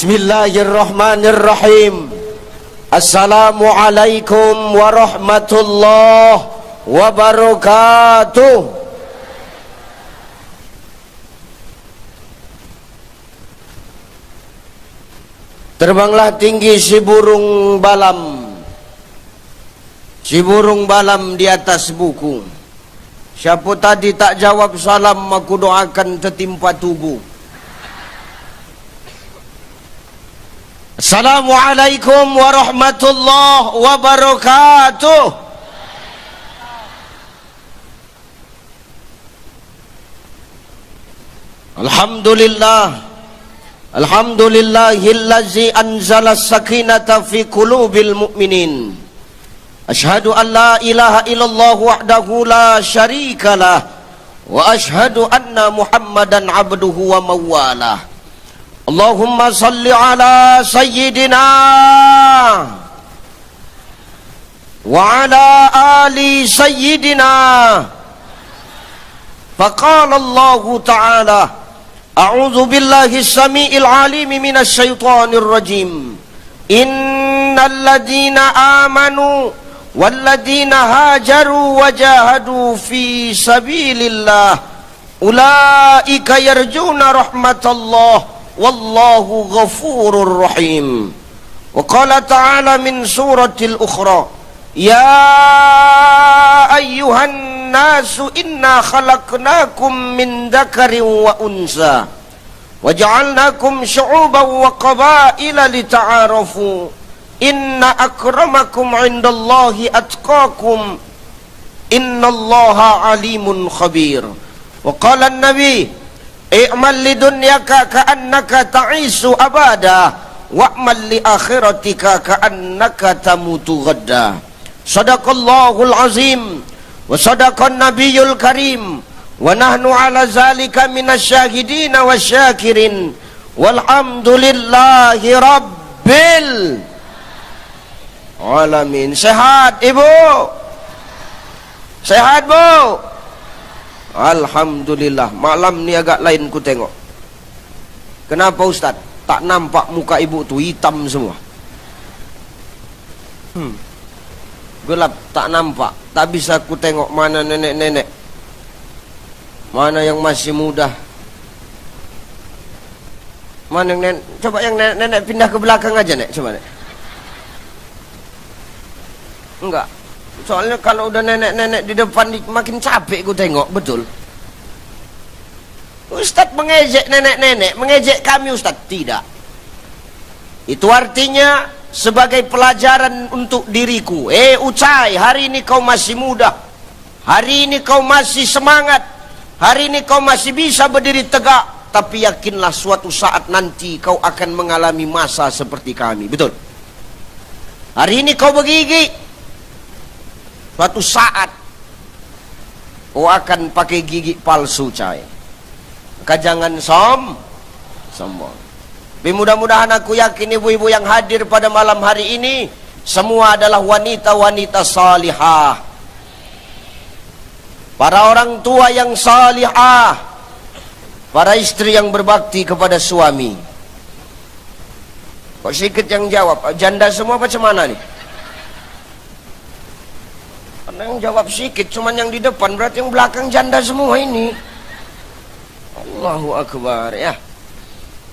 Bismillahirrahmanirrahim. Assalamualaikum warahmatullahi wabarakatuh. Terbanglah tinggi si burung balam. Si burung balam di atas buku. Siapa tadi tak jawab salam, aku doakan tertimpa tubuh. Assalamualaikum warahmatullahi wabarakatuh. Alhamdulillah. Alhamdulillahillazi anzala sakinata fi qulubil mu'minin. Ashhadu an la ilaha illallah wahdahu la syarikalah wa ashhadu anna Muhammadan abduhu wa mawalah. Allahumma salli ala sayyidina wa ala ali sayyidina. Faqala Allah ta'ala, a'udzu billahi as-sami'il 'alimi minasy syaithanir rajim. Innal ladzina amanu wal ladzina hajaru wajahadu fi sabilillah ulaika yarjuna rahmatallah wallahu ghafurur rahim. Wa qala ta'ala min suratil ukhra, ya ayyuhan nasu inna khalaqnakum min dzakarin wa unsa wa ja'alnakum syu'uban wa qabaila lita'arafu inna akramakum 'indallahi atqakum innallaha alimun khabir. Wa qala an-nabi, i'mal lidunyaka ka'annaka ta'isu abada wa'mal li akhiratika ka'annaka tamutu ghadda. Sadaqallahul azim wa sadaqan nabiyyul karim wa nahnu ala zalika minasyahidina wasyakirin walhamdulillahi rabbil alamin. Sehat ibu? Sehat bu? Alhamdulillah. Malam ni agak lain ku tengok. Kenapa Ustaz? Tak nampak muka ibu tu, hitam semua. Gelap, tak nampak. Tak bisa ku tengok mana nenek-nenek, mana yang masih muda, mana yang nenek. Coba yang nenek pindah ke belakang aja, Nek. Coba, Nek. Enggak. Soalnya kalau udah nenek-nenek di depan makin capek ku tengok, betul. Ustaz mengejek nenek-nenek, mengejek kami Ustaz. Tidak. Itu artinya sebagai pelajaran untuk diriku. Ucai, hari ini kau masih muda. Hari ini kau masih semangat. Hari ini kau masih bisa berdiri tegak. Tapi yakinlah suatu saat nanti kau akan mengalami masa seperti kami. Betul. Hari ini kau bergigi. Suatu saat kau akan pakai gigi palsu, cai. Maka jangan sombong. Tapi mudah-mudahan aku yakin ibu-ibu yang hadir pada malam hari ini semua adalah wanita-wanita salihah, para orang tua yang salihah, para istri yang berbakti kepada suami. Kok sedikit yang jawab? Janda semua macam mana nih? Yang jawab sikit, cuman yang di depan, berarti yang belakang janda semua ini. Allahu Akbar ya.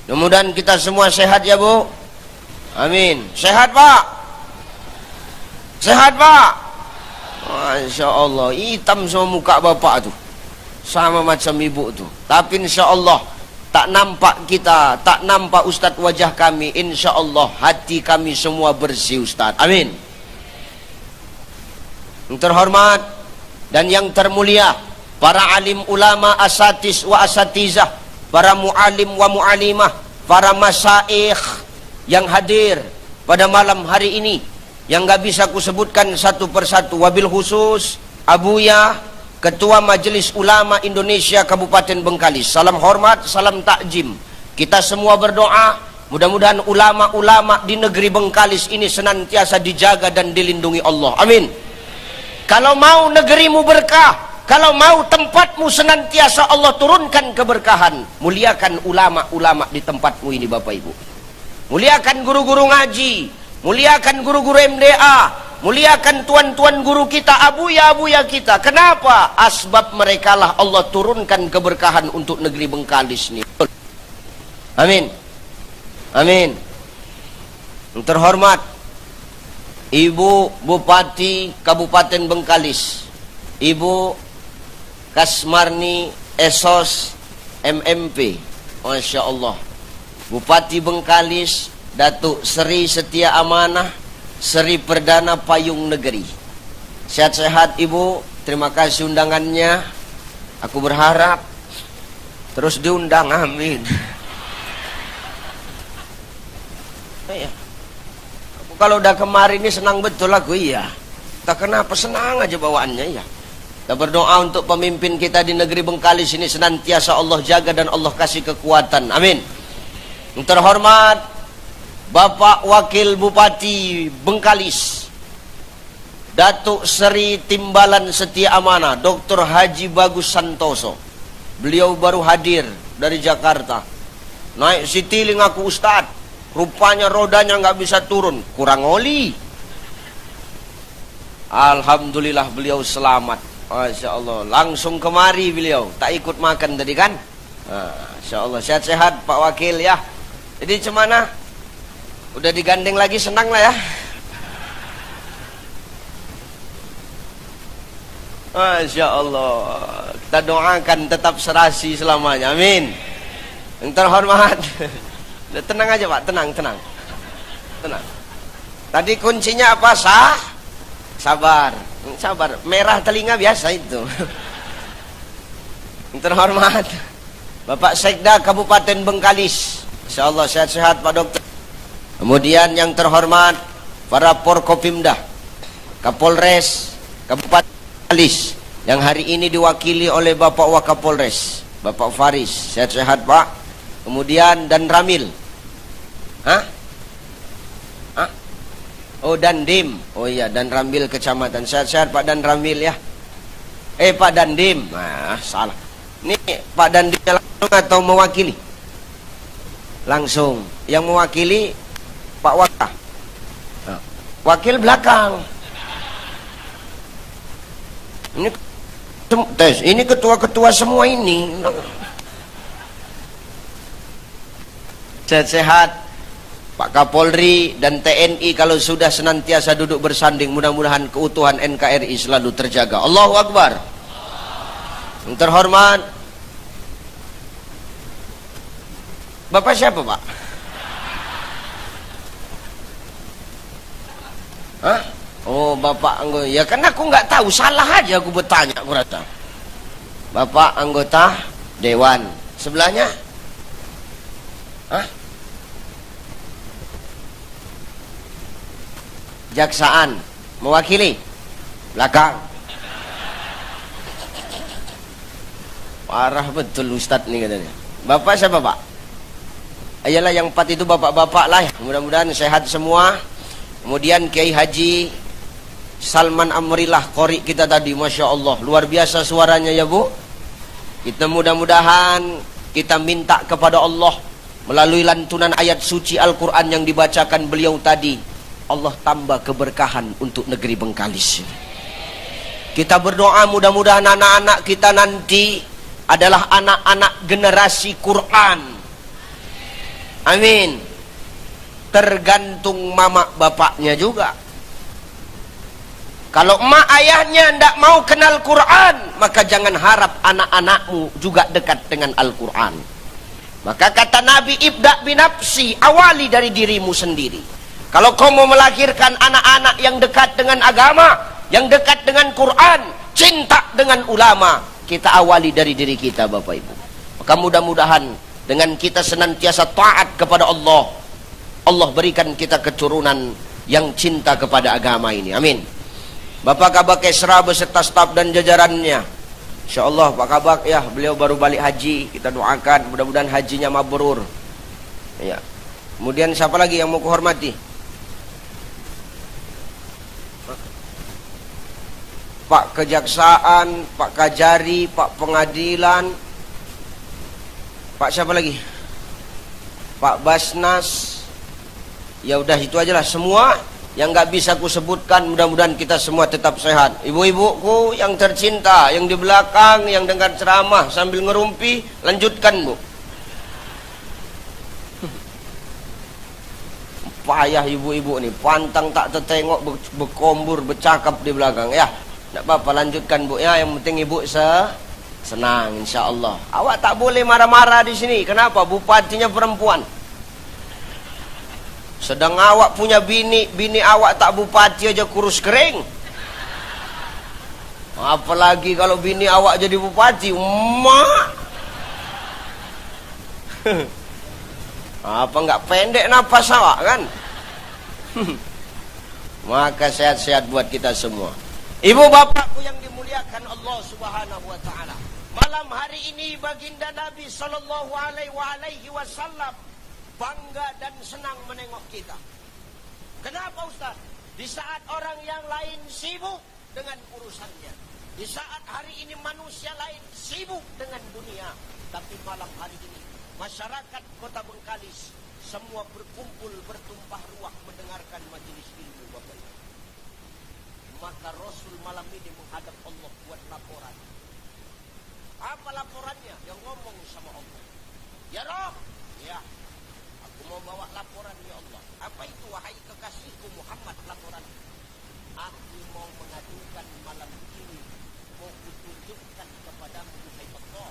Mudah-mudahan kita semua sehat ya Bu. Amin. Sehat Pak? Sehat Pak? Masya Allah, hitam semua muka bapak tuh, sama macam ibu tuh. Tapi insya Allah tak nampak kita, tak nampak Ustadz wajah kami. Insya Allah hati kami semua bersih Ustadz. Amin. Yang terhormat dan yang termulia, para alim ulama, asatis wa asatizah, para mu'alim wa mu'alimah, para masyaikh yang hadir pada malam hari ini, yang gak bisa kusebutkan satu persatu. Wabil khusus Abuya, Ketua Majelis Ulama Indonesia Kabupaten Bengkalis. Salam hormat, salam takjim. Kita semua berdoa, mudah-mudahan ulama-ulama di negeri Bengkalis ini senantiasa dijaga dan dilindungi Allah. Amin. Kalau mau negerimu berkah, kalau mau tempatmu senantiasa Allah turunkan keberkahan, muliakan ulama-ulama di tempatmu ini Bapak Ibu. muliakan guru-guru ngaji, muliakan guru-guru MDA, muliakan tuan-tuan guru kita, abuya-abuya kita. Kenapa? Asbab merekalah Allah turunkan keberkahan untuk negeri Bengkalis ini. Amin. Amin. Yang terhormat Ibu Bupati Kabupaten Bengkalis, Ibu Kasmarni Esos MMP, Masya Allah, Bupati Bengkalis, Datuk Seri Setia Amanah, Seri Perdana Payung Negeri. Sehat-sehat Ibu, terima kasih undangannya. Aku berharap terus diundang, amin. Ya. Aku kalau udah kemarin ini senang betul aku, iya. Tak kenapa, senang aja bawaannya, ya. Kita berdoa untuk pemimpin kita di negeri Bengkalis ini senantiasa Allah jaga dan Allah kasih kekuatan, amin. Yang terhormat Bapak Wakil Bupati Bengkalis, Datuk Seri Timbalan Setia Amanah, Dr. Haji Bagus Santoso. Beliau baru hadir dari Jakarta. Naik Citylink aku, Ustaz. Rupanya rodanya nggak bisa turun, kurang oli. Alhamdulillah beliau selamat. Masya Allah, langsung kemari beliau. Tak ikut makan tadi kan? Masya Allah, sehat-sehat Pak Wakil ya. Jadi cemana? Udah digandeng lagi, senang lah ya. Masya Allah, kita doakan tetap serasi selamanya, amin. Yang terhormat, tenang aja Pak, tenang. Tadi kuncinya apa? Sabar. Merah telinga biasa itu. Yang terhormat Bapak Sekda Kabupaten Bengkalis, Insya Allah sehat-sehat Pak Dokter. Kemudian yang terhormat para Porkopimda, Kapolres Kabupaten Bengkalis, yang hari ini diwakili oleh Bapak Wakapolres, Bapak Faris, sehat-sehat Pak. Kemudian dan Ramil. Oh, Dandim. Oh iya, Dan Ramil Kecamatan. Sehat-sehat Pak Dan Ramil ya. Pak Dandim. Salah. Ini Pak Dandimnya langsung atau mewakili? Langsung. Yang mewakili Pak Waka. Wakil belakang. Ini ketua-ketua semua ini. Sehat-sehat Pak Kapolri dan TNI kalau sudah senantiasa duduk bersanding, mudah-mudahan keutuhan NKRI selalu terjaga. Allahu Akbar. Yang terhormat Bapak siapa Pak? Oh Bapak anggota. Ya kan aku nggak tahu, salah aja aku bertanya, aku rasa. Bapak anggota Dewan. Sebelahnya? Jaksaan mewakili belakang. Parah betul Ustadz nih katanya. Bapak siapa Pak? Ayalah yang 4 itu bapak-bapak lah ya. Mudah-mudahan sehat semua. Kemudian Kiai Haji Salman Amrillah Qori kita tadi, Masya Allah, luar biasa suaranya ya Bu. Kita mudah-mudahan kita minta kepada Allah melalui lantunan ayat suci Al-Quran yang dibacakan beliau tadi, Allah tambah keberkahan untuk negeri Bengkalis. Kita berdoa mudah-mudahan anak-anak kita nanti adalah anak-anak generasi Quran. Amin. Tergantung mama bapaknya juga. Kalau emak ayahnya tidak mau kenal Quran, maka jangan harap anak-anakmu juga dekat dengan Al-Quran. Maka kata Nabi, ibda binafsi, awali dari dirimu sendiri. Kalau kau mau melahirkan anak-anak yang dekat dengan agama, yang dekat dengan Quran, cinta dengan ulama, kita awali dari diri kita Bapak Ibu. Maka mudah-mudahan dengan kita senantiasa taat kepada Allah, Allah berikan kita keturunan yang cinta kepada agama ini, amin. Bapak Kabak Esra beserta staf dan jajarannya, Insya Allah Pak Kabak ya, beliau baru balik haji, kita doakan mudah-mudahan hajinya mabrur ya. Kemudian siapa lagi yang mau kuhormati? Pak Kejaksaan, Pak Kajari, Pak Pengadilan, Pak siapa lagi? Pak Basnas, Ya udah itu ajalah semua yang nggak bisa ku sebutkan. Mudah-mudahan kita semua tetap sehat. Ibu-ibuku yang tercinta, yang di belakang, yang dengar ceramah sambil ngerumpi, lanjutkan Bu. Payah ibu-ibu nih, pantang tak tertengok, berkombur, bercakap di belakang. Ya, tidak apa-apa, lanjutkan Bu ya. Yang penting ibu senang, insya Allah. Awak tak boleh marah-marah di sini. Kenapa? Bupatinya perempuan. Sedang awak punya bini awak tak bupati aja kurus kering. Apalagi kalau bini awak jadi bupati, mak. Apa nggak pendek napas awak kan? Maka sehat-sehat buat kita semua. Ibu bapakku yang dimuliakan Allah Subhanahu wa taala. Malam hari ini baginda Nabi sallallahu alaihi wasallam bangga dan senang menengok kita. Kenapa Ustaz? Di saat orang yang lain sibuk dengan urusannya, di saat hari ini manusia lain sibuk dengan dunia, tapi malam hari ini masyarakat Kota Bengkalis semua berkumpul bertumpah ruah mendengarkan majelis ilmu Bapak Ibu. Maka Rasul malam ini menghadap Allah buat laporan. Apa laporannya? Yang ngomong sama Allah. Ya Rabb, ya, aku mau bawa laporan ya Allah. Apa itu wahai kekasihku Muhammad laporan? Aku mau mengadukan malam ini, mau kutunjukkan kepadamu wahai Allah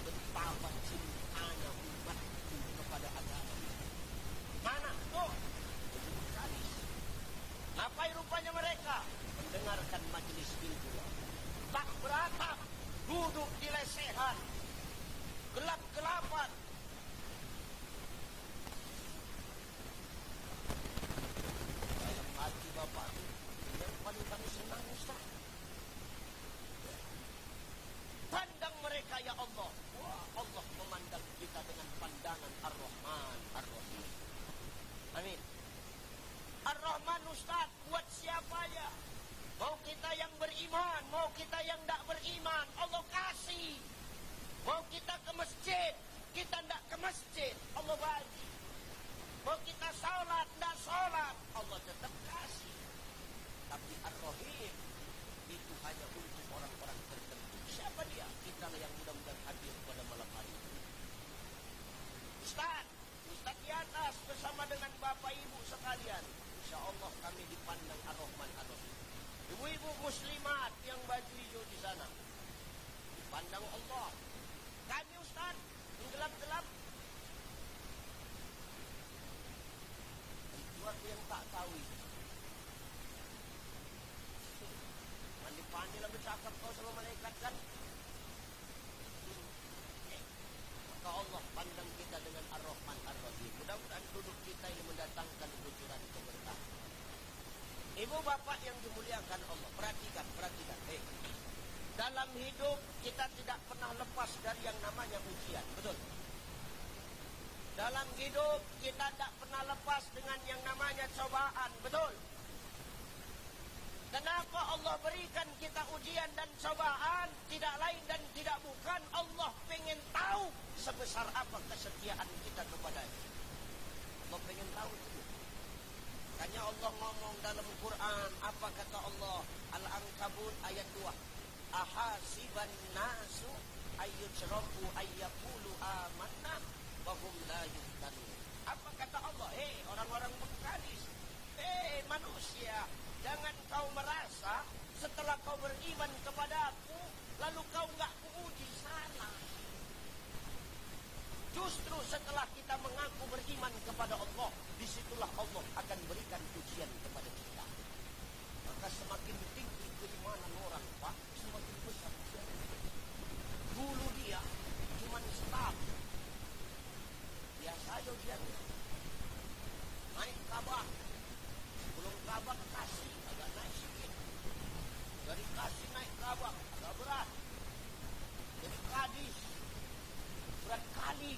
betapa cintanya umatku kepada agama. Mana? Tuh, Bengkalis. Ngapain rupanya mereka? Mendengarkan majelis ilmu. Tak beratap, duduk di lesehan, gelap-gelapan. Dalam hati Bapak yang paling kami senang Ustaz. Pandang mereka ya Allah. Wah, Allah memandang kita dengan pandangan Ar-Rahman Ar-Rahim. Amin. Ar-Rahman Ustaz buat siapa ya? Mau kita yang beriman, mau kita yang tidak beriman, Allah kasih. Mau kita ke masjid, kita tidak ke masjid, Allah bagi. Mau kita sholat, tidak sholat, Allah tetap kasih. Tapi Ar-Rahim itu hanya untuk orang-orang tertentu. Siapa dia? Kita yang mudah-mudahan hadir pada malam hari ini. Ustaz di atas bersama dengan Bapak Ibu sekalian, insya Allah kami dipandang Ar-Rahman Ar-Rahim. Ibu-ibu muslimat yang baju hijau di sana dipandang Allah. Kami Ustaz yang gelap-gelap, itu aku yang tak tahu itu. Mandi-mandi lah bercakap kau sama malaikat kan? Maka Allah pandang kita dengan Ar-Rahman Ar-Rahim. Mudah-mudahan duduk kita ini mendatangkan kucuran keberkahan. Ibu bapak yang dimuliakan Allah, perhatikan. Dalam hidup kita tidak pernah lepas dari yang namanya ujian, betul? Dalam hidup kita tidak pernah lepas dengan yang namanya cobaan, betul? Kenapa Allah berikan kita ujian dan cobaan? Tidak lain dan tidak bukan Allah pengen tahu sebesar apa kesetiaan kita kepadanya. Allah pengen tahu itu. Makanya Allah ngomong dalam Quran, apa kata Allah? Al-Ankabut ayat 2. Ahasiban nasu ayyutraku ayyakulu amanna wa hum la yuftanun. Apa kata Allah? Hei orang-orang Bengkalis, hei manusia, jangan kau merasa setelah kau beriman kepada aku lalu kau enggak kuuji. Salah. Justru setelah kita mengaku beriman kepada Allah, disitulah Allah akan berikan ujian kepada kita. Maka semakin tinggi keimanan orang, Pak, semakin besar ujian. Dulu dia cuma staf, biasa aja ujiannya. Naik kabah, sebelum kabah kasih agak naik sedikit. Dari kasih naik kabah agak berat. Jadi kadis berat kali.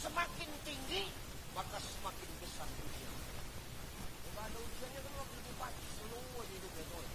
Semakin tinggi maka semakin besar ujian. Kalau ada ujiannya kan waktu bupati seluruh hidupnya tuh.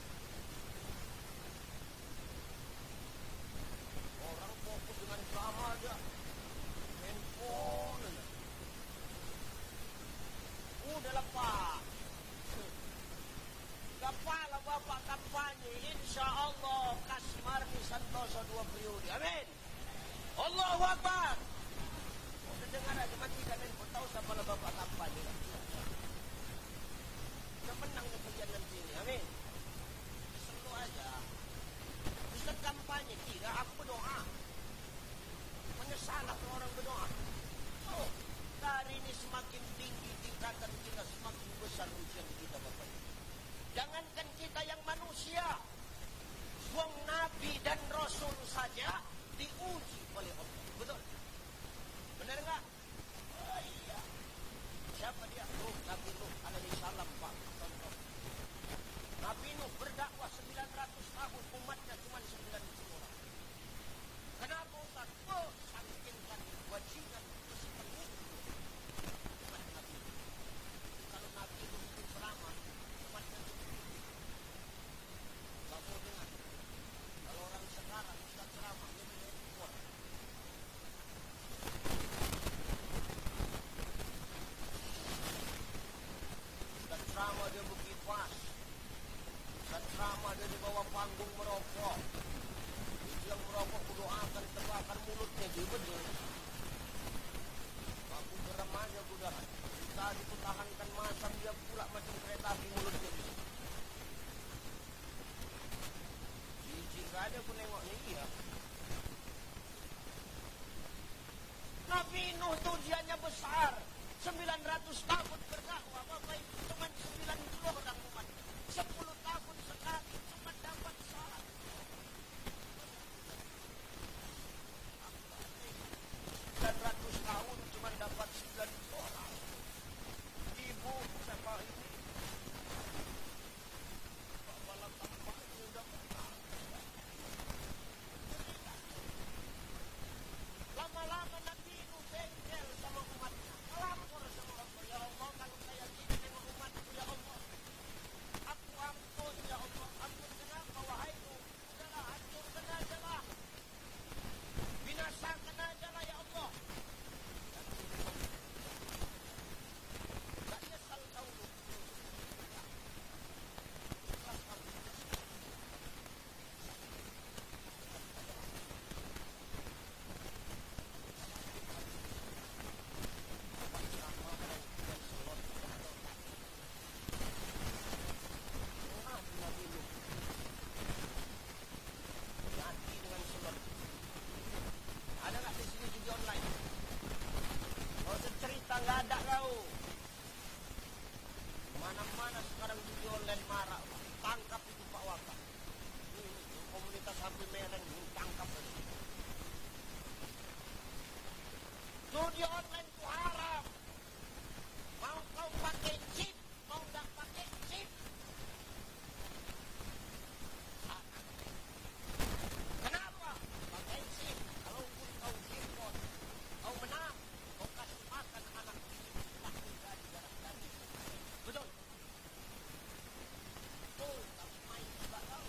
apa aku doakan terbakar mulutnya dia betul. Aku geram aja udah. Tadi ku tahankan masam dia pula macam kereta api mulutnya. Jijik aja aku nengok dia. Nabi Nuh tuh ujiannya besar. 900 tahun berdakwah, Bapak Ibu, cuma 90 orang umat. 10 tahun sekali cuma dapat salat. 900 tahun cuma dapat 90 orang. Ibu siapa ini? Kepala tampaknya udah menang. Lama-lama Nabi Nuh bengkel sama umatnya. Melapor sama Allah, ya Allah, kalau saya gini dengan umatku, ya Allah, aku ampun, ya Allah, ampun kenapa wahai Nuh? Udahlah, hancurkan aja lah, binasakan aja lah, ya Allah. Gak nyesal kau Nuh. Ada nggak di sini judi online? Kalau cerita nggak ada kau. Mana-mana sekarang judi online marah. Tangkap itu Pak Waka. Komunitas HP mereng tangkap aja. Judi online itu haram. Mau kau pakai chip, mau nggak pakai chip. Kenapa? Pakai chip. Kalaupun kau jackpot, kau menang, kau kasih makan anak ini, tak menjadi darah daging. Betul? Betul, tapi main juga kau.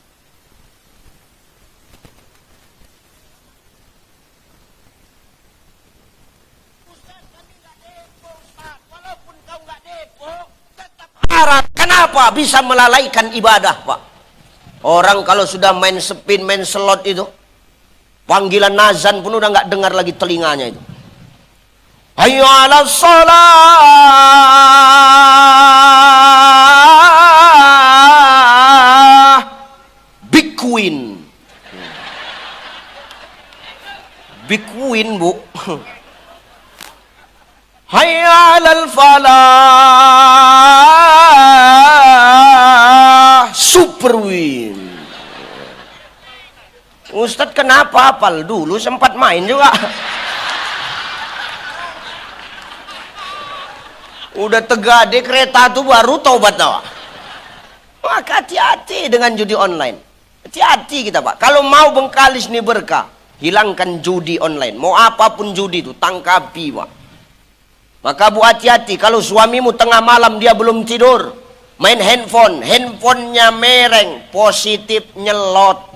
Ustaz, kami nggak depo, Ustaz. Walaupun kau nggak depo, tetap haram. Kenapa? Bisa melalaikan ibadah, Pak. Orang kalau sudah main spin, main slot itu, panggilan azan pun udah nggak dengar lagi telinganya itu. Hayya 'alas shalah. Big Queen. Big Queen, Bu. Hayya 'alal falah. Super Win. Ustadz kenapa hafal? Dulu sempat main juga. Udah tegade kereta tuh baru taubat tawa. Maka hati-hati dengan judi online. Hati-hati kita Pak. Kalau mau Bengkalis nih berkah, hilangkan judi online. Mau apapun judi itu, tangkapi Pak. Maka Bu hati-hati. Kalau suamimu tengah malam dia belum tidur, main handphone, handphonenya mereng, positif nyelot.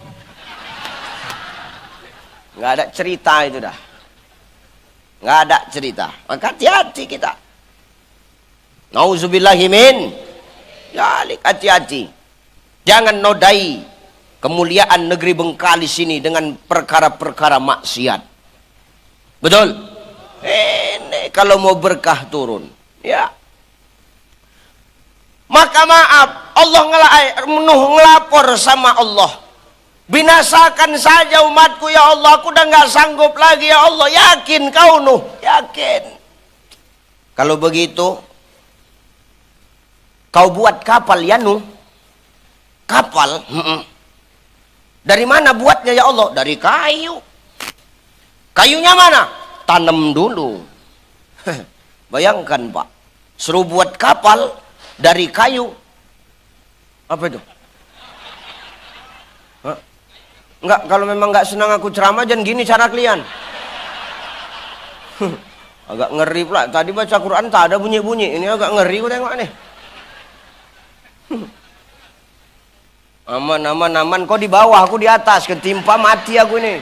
Nggak ada cerita itu dah. Nggak ada cerita. Maka hati-hati kita. Nauzubillahimin. Ya, hati-hati. Jangan nodai kemuliaan negeri Bengkalis ini dengan perkara-perkara maksiat. Betul? Ini kalau mau berkah turun. Ya. Maka maaf, Allah ngelapor sama Allah. Binasakan saja umatku ya Allah, aku udah nggak sanggup lagi ya Allah. Yakin kau Nuh? Yakin. Kalau begitu, kau buat kapal ya Nuh? Kapal? Dari mana buatnya ya Allah? Dari kayu. Kayunya mana? Tanam dulu. Bayangkan Pak, suruh buat kapal dari kayu. Apa itu? Hah? Enggak, kalau memang nggak senang aku ceramah jangan gini cara kalian. Agak ngeri pula. Tadi baca Quran tak ada bunyi-bunyi. Ini agak ngeri aku tengok nih. Aman. Kau di bawah, aku di atas. Ketimpa mati aku ini.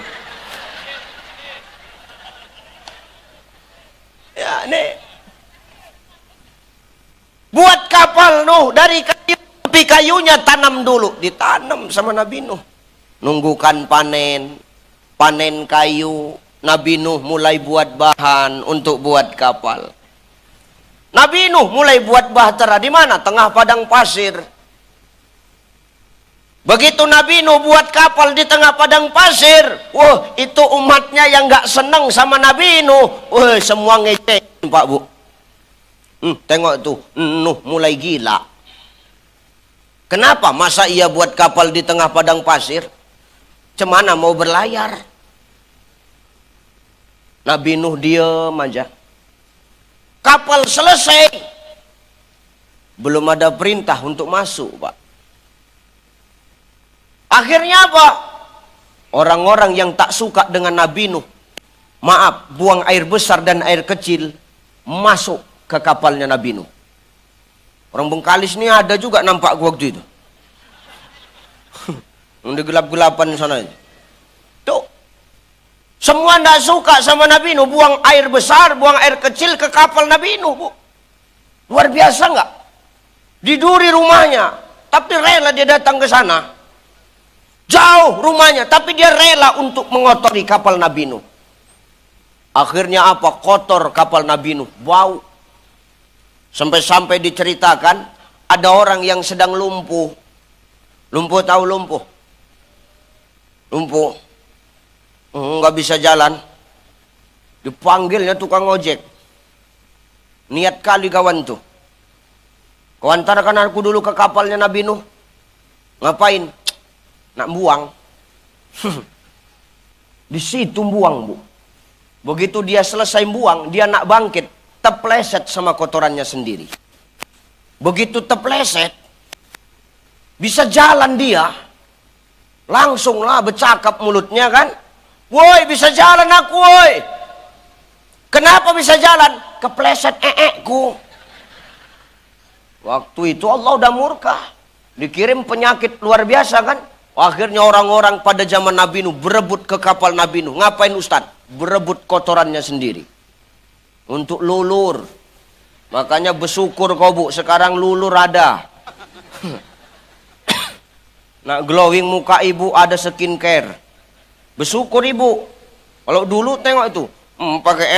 Ya, nih. Buat kapal Nuh dari kayu. Tapi kayunya tanam dulu. Ditanam sama Nabi Nuh. Nunggukan panen. panen kayu, Nabi Nuh mulai buat bahan untuk buat kapal. Nabi Nuh mulai buat bahtera di mana? Tengah padang pasir. Begitu Nabi Nuh buat kapal di tengah padang pasir, wah itu umatnya yang nggak seneng sama Nabi Nuh, wah semua ngecek Pak Bu. Tengok tuh, Nuh mulai gila. Kenapa? Masa ia buat kapal di tengah padang pasir? Cemana mau berlayar? Nabi Nuh diem aja. Kapal selesai, belum ada perintah untuk masuk Pak. Akhirnya apa? Orang-orang yang tak suka dengan Nabi Nuh, maaf, buang air besar dan air kecil, masuk ke kapalnya Nabi Nuh. Orang Bengkalis ini ada juga nampak waktu itu. Di gelap-gelapan sana. Tuh. Semua tidak suka sama Nabi Nuh, buang air besar, buang air kecil ke kapal Nabi Nuh, Bu. Luar biasa nggak? Diduri rumahnya, tapi rela dia datang ke sana. Jauh rumahnya, tapi dia rela untuk mengotori kapal Nabi Nuh. Akhirnya apa? Kotor kapal Nabi Nuh, bau. Sampai-sampai diceritakan, ada orang yang sedang lumpuh. Lumpuh, tahu lumpuh? Lumpuh. Nggak bisa jalan. Dipanggilnya tukang ojek. Niat kali kawan tuh. Kau antarkan aku dulu ke kapalnya Nabi Nuh. Ngapain? Nak buang. Di situ buang, Bu. Begitu dia selesai buang, dia nak bangkit, terpleset sama kotorannya sendiri. Begitu terpleset, bisa jalan dia, langsunglah bercakap mulutnya kan. Woi, bisa jalan aku, woi. Kenapa bisa jalan? Kepleset ku. Waktu itu Allah udah murka. Dikirim penyakit luar biasa kan. Akhirnya orang-orang pada zaman Nabi Nuh berebut ke kapal Nabi Nuh. Ngapain Ustaz? Berebut kotorannya sendiri. Untuk lulur. Makanya bersyukur kau Bu, sekarang lulur ada. Nah, glowing muka ibu ada skincare. Bersyukur ibu. Kalau dulu tengok itu, pakai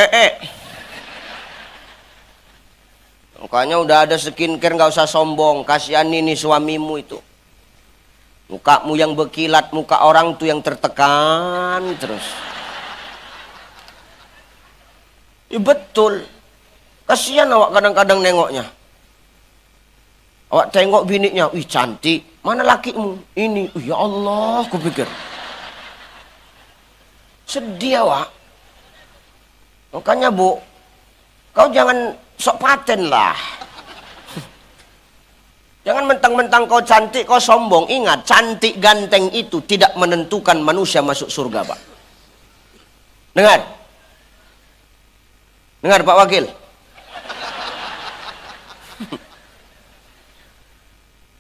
Makanya udah ada skincare, nggak usah sombong. Kasihan ini suamimu itu. Mukamu yang berkilat, muka orang tuh yang tertekan terus. Ya betul. Kasihan awak kadang-kadang nengoknya. Awak tengok biniknya, wih cantik. Mana lakimu? Ini, ya Allah, kupikir. Sedih awak. Makanya Bu, kau jangan sok paten lah. Jangan mentang-mentang kau cantik, kau sombong. Ingat, cantik ganteng itu tidak menentukan manusia masuk surga, Pak. Dengar. Dengar, Pak Wakil.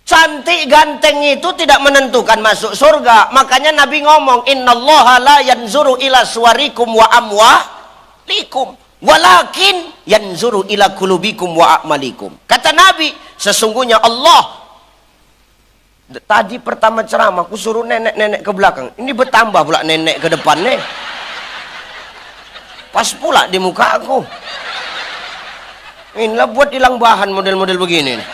Cantik ganteng itu tidak menentukan masuk surga. Makanya Nabi ngomong, innallaha la yanzuru ila suwarikum wa amwalikum, walakin yanzuru ila kulubikum wa a'malikum. Kata Nabi, sesungguhnya Allah. Tadi pertama ceramah aku suruh nenek-nenek ke belakang. Ini bertambah pula nenek ke depan nih. Pas pula di muka aku. Inilah buat hilang bahan model-model begini nih.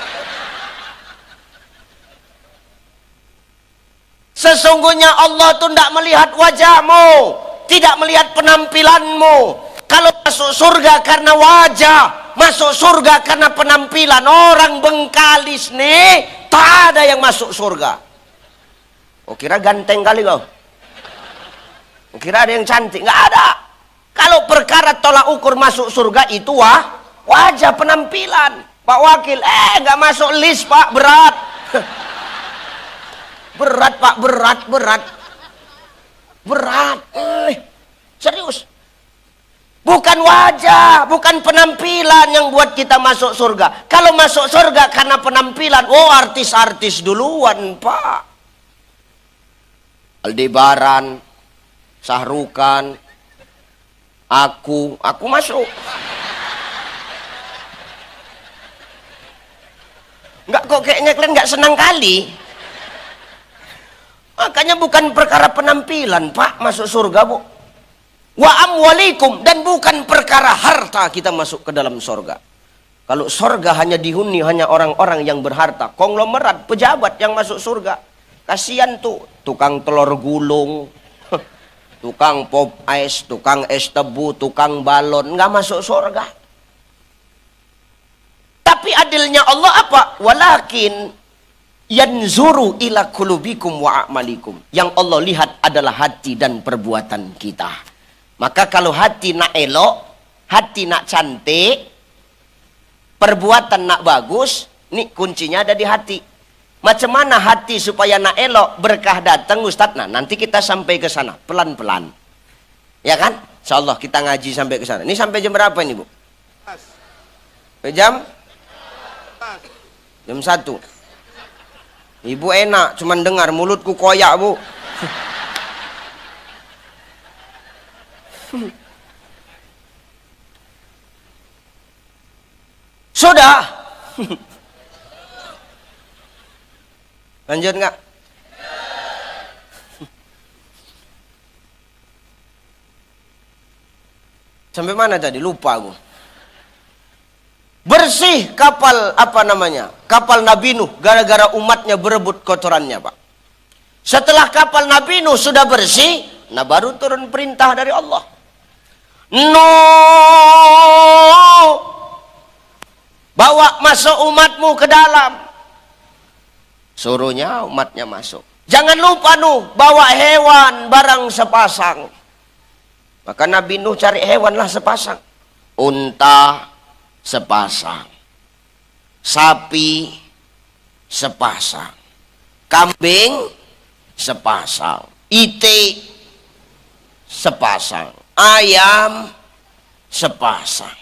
Sesungguhnya Allah tuh tidak melihat wajahmu, tidak melihat penampilanmu. Kalau masuk surga karena wajah, masuk surga karena penampilan. Orang Bengkalis nih tak ada yang masuk surga. Oh, kira ganteng kali kau? Oh, kira ada yang cantik? Nggak ada. Kalau perkara tolak ukur masuk surga itu wajah, penampilan. Pak Wakil, nggak masuk list Pak, berat. Berat Pak, berat. Serius. Bukan wajah, bukan penampilan yang buat kita masuk surga. Kalau masuk surga karena penampilan, artis-artis duluan Pak. Aldebaran, Sahrukan, aku masuk. Enggak kok, kayaknya kalian nggak senang kali. Makanya bukan perkara penampilan, Pak, masuk surga, Bu. Wa amwalikum, dan bukan perkara harta kita masuk ke dalam surga. Kalau surga hanya dihuni hanya orang-orang yang berharta, konglomerat, pejabat yang masuk surga. Kasihan tuh tukang telur gulung, tukang pop ice, tukang es tebu, tukang balon, nggak masuk surga. Tapi adilnya Allah apa? Walakin yanzuru ila qulubikum wa a'malikum. Yang Allah lihat adalah hati dan perbuatan kita. Maka kalau hati nak elok, hati nak cantik, perbuatan nak bagus, nih kuncinya ada di hati. Macam mana hati supaya nak elok, berkah datang, Ustadz? Nah, nanti kita sampai ke sana pelan-pelan. Ya kan? Insyaallah kita ngaji sampai ke sana. Ini sampai jam berapa ini, Bu? Jam 1. Ibu enak, cuman dengar, mulutku koyak, Bu. Sudah. Lanjut nggak? Sampai mana tadi? Lupa aku. Bersih kapal, apa namanya? Kapal Nabi Nuh, gara-gara umatnya berebut kotorannya, Pak. Setelah kapal Nabi Nuh sudah bersih, nah baru turun perintah dari Allah. Nuh, bawa masuk umatmu ke dalam. Suruhnya umatnya masuk. Jangan lupa Nuh, bawa hewan barang sepasang. Maka Nabi Nuh cari hewanlah sepasang. Unta sepasang, sapi sepasang, kambing sepasang, itik sepasang, ayam sepasang,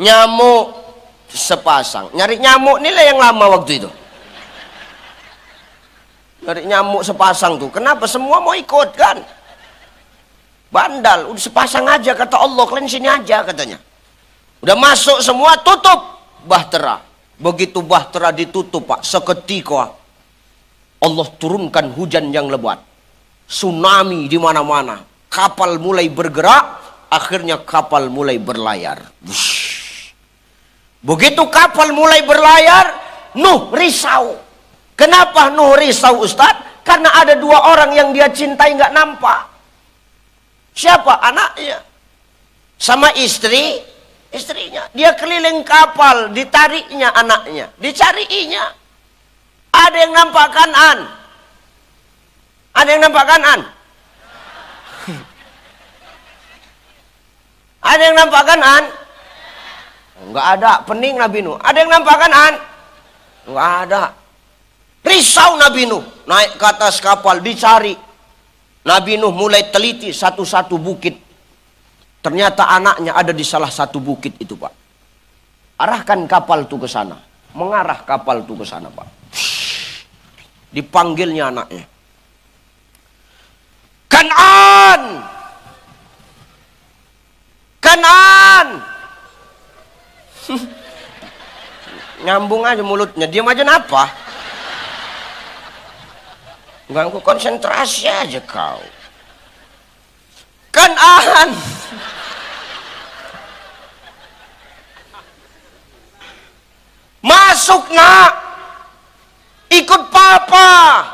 nyamuk sepasang. Nyari nyamuk nilai yang lama waktu itu. Nyari nyamuk sepasang tuh. Kenapa? Semua mau ikut kan? Bandal. Udah sepasang aja kata Allah. Kalian sini aja katanya. Udah masuk semua, tutup bahtera. Begitu bahtera ditutup, Pak, seketika Allah turunkan hujan yang lebat. Tsunami di mana-mana. Kapal mulai bergerak, akhirnya kapal mulai berlayar. Wush. Begitu kapal mulai berlayar, Nuh risau. Kenapa Nuh risau, Ustadz? Karena ada 2 orang yang dia cintai nggak nampak. Siapa? Anaknya. Sama istrinya. Dia keliling kapal, ditariknya anaknya, dicariinya. Ada yang nampak Kanan? Ada yang nampak Kanan? Ada yang nampak Kanan? Enggak ada, pening Nabi Nuh. Ada yang nampak Kanan? Enggak ada. Risau Nabi Nuh, naik ke atas kapal, dicari. Nabi Nuh mulai teliti satu-satu bukit. Ternyata anaknya ada di salah satu bukit itu, Pak. Arahkan kapal itu ke sana. Mengarah kapal itu ke sana, Pak. Dipanggilnya anaknya. Kanan! Kanan! Nyambung aja mulutnya. Diam aja napa? Ganggu konsentrasi aja kau. Kanan! Masuk nak, ikut papa.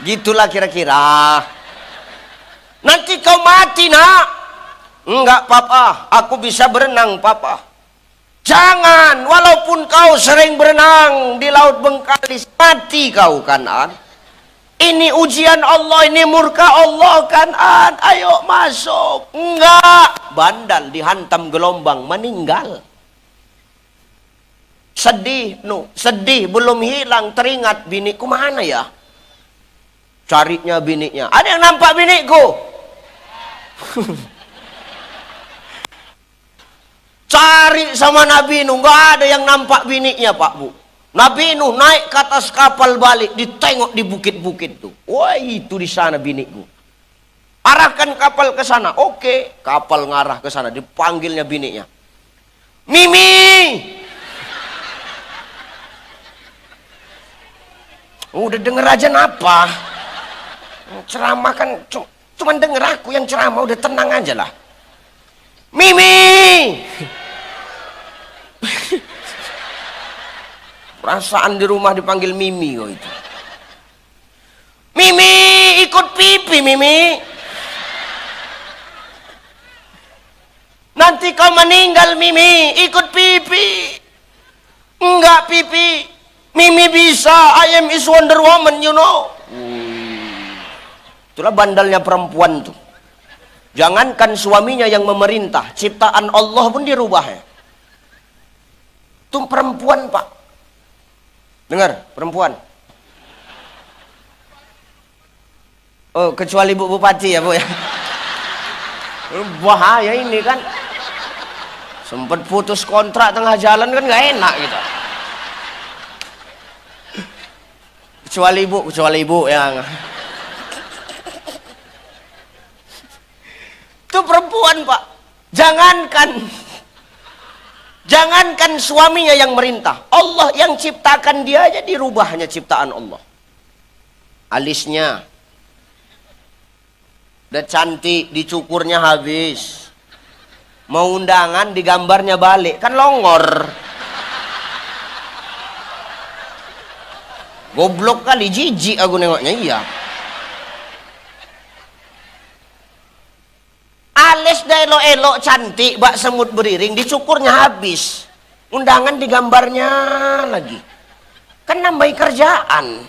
Gitulah kira-kira. Nanti kau mati nak. Enggak papa, aku bisa berenang papa. Jangan, walaupun kau sering berenang di laut Bengkalis, mati kau Kanan. Ini ujian Allah, ini murka Allah Kanan. Ayo masuk. Enggak. Bandal dihantam gelombang, meninggal. Sedih, Nuh. Sedih, belum hilang. Teringat, biniku mana ya? Carinya biniknya. Ada yang nampak binikku? Cari sama Nabi Nuh. Enggak ada yang nampak biniknya, Pak Bu. Nabi Nuh naik ke atas kapal balik, ditengok di bukit-bukit tuh. Wah, itu di sana binikku. Arahkan kapal ke sana. Oke, kapal ngarah ke sana, dipanggilnya biniknya. Mimi! Udah denger aja napa? Ceramah kan cuman denger aku yang ceramah, udah tenang aja lah. Mimi. Perasaan di rumah dipanggil Mimi kok itu. Mimi, ikut pipi Mimi. Nanti kau meninggal Mimi, ikut pipi. Enggak pipi, Mimi bisa, I am is Wonder Woman, you know. Itulah bandalnya perempuan tuh. Jangankan suaminya yang memerintah, ciptaan Allah pun dirubah ya. Itu perempuan pak. Dengar, perempuan. Oh, kecuali Bu Bupati ya Bu ya. Bahaya ini kan. Sempat putus kontrak tengah jalan kan nggak enak gitu. Kecuali ibu yang itu perempuan pak. Jangankan suaminya yang merintah, Allah yang ciptakan dia aja dirubahnya ciptaan Allah. Alisnya udah cantik, dicukurnya habis. Mau undangan digambarnya balik, kan longor. Goblok kali, jijik aku nengoknya. Iya, alis dah elok-elok cantik, bak semut beriring, dicukurnya habis. Undangan digambarnya lagi, kan nambahi kerjaan.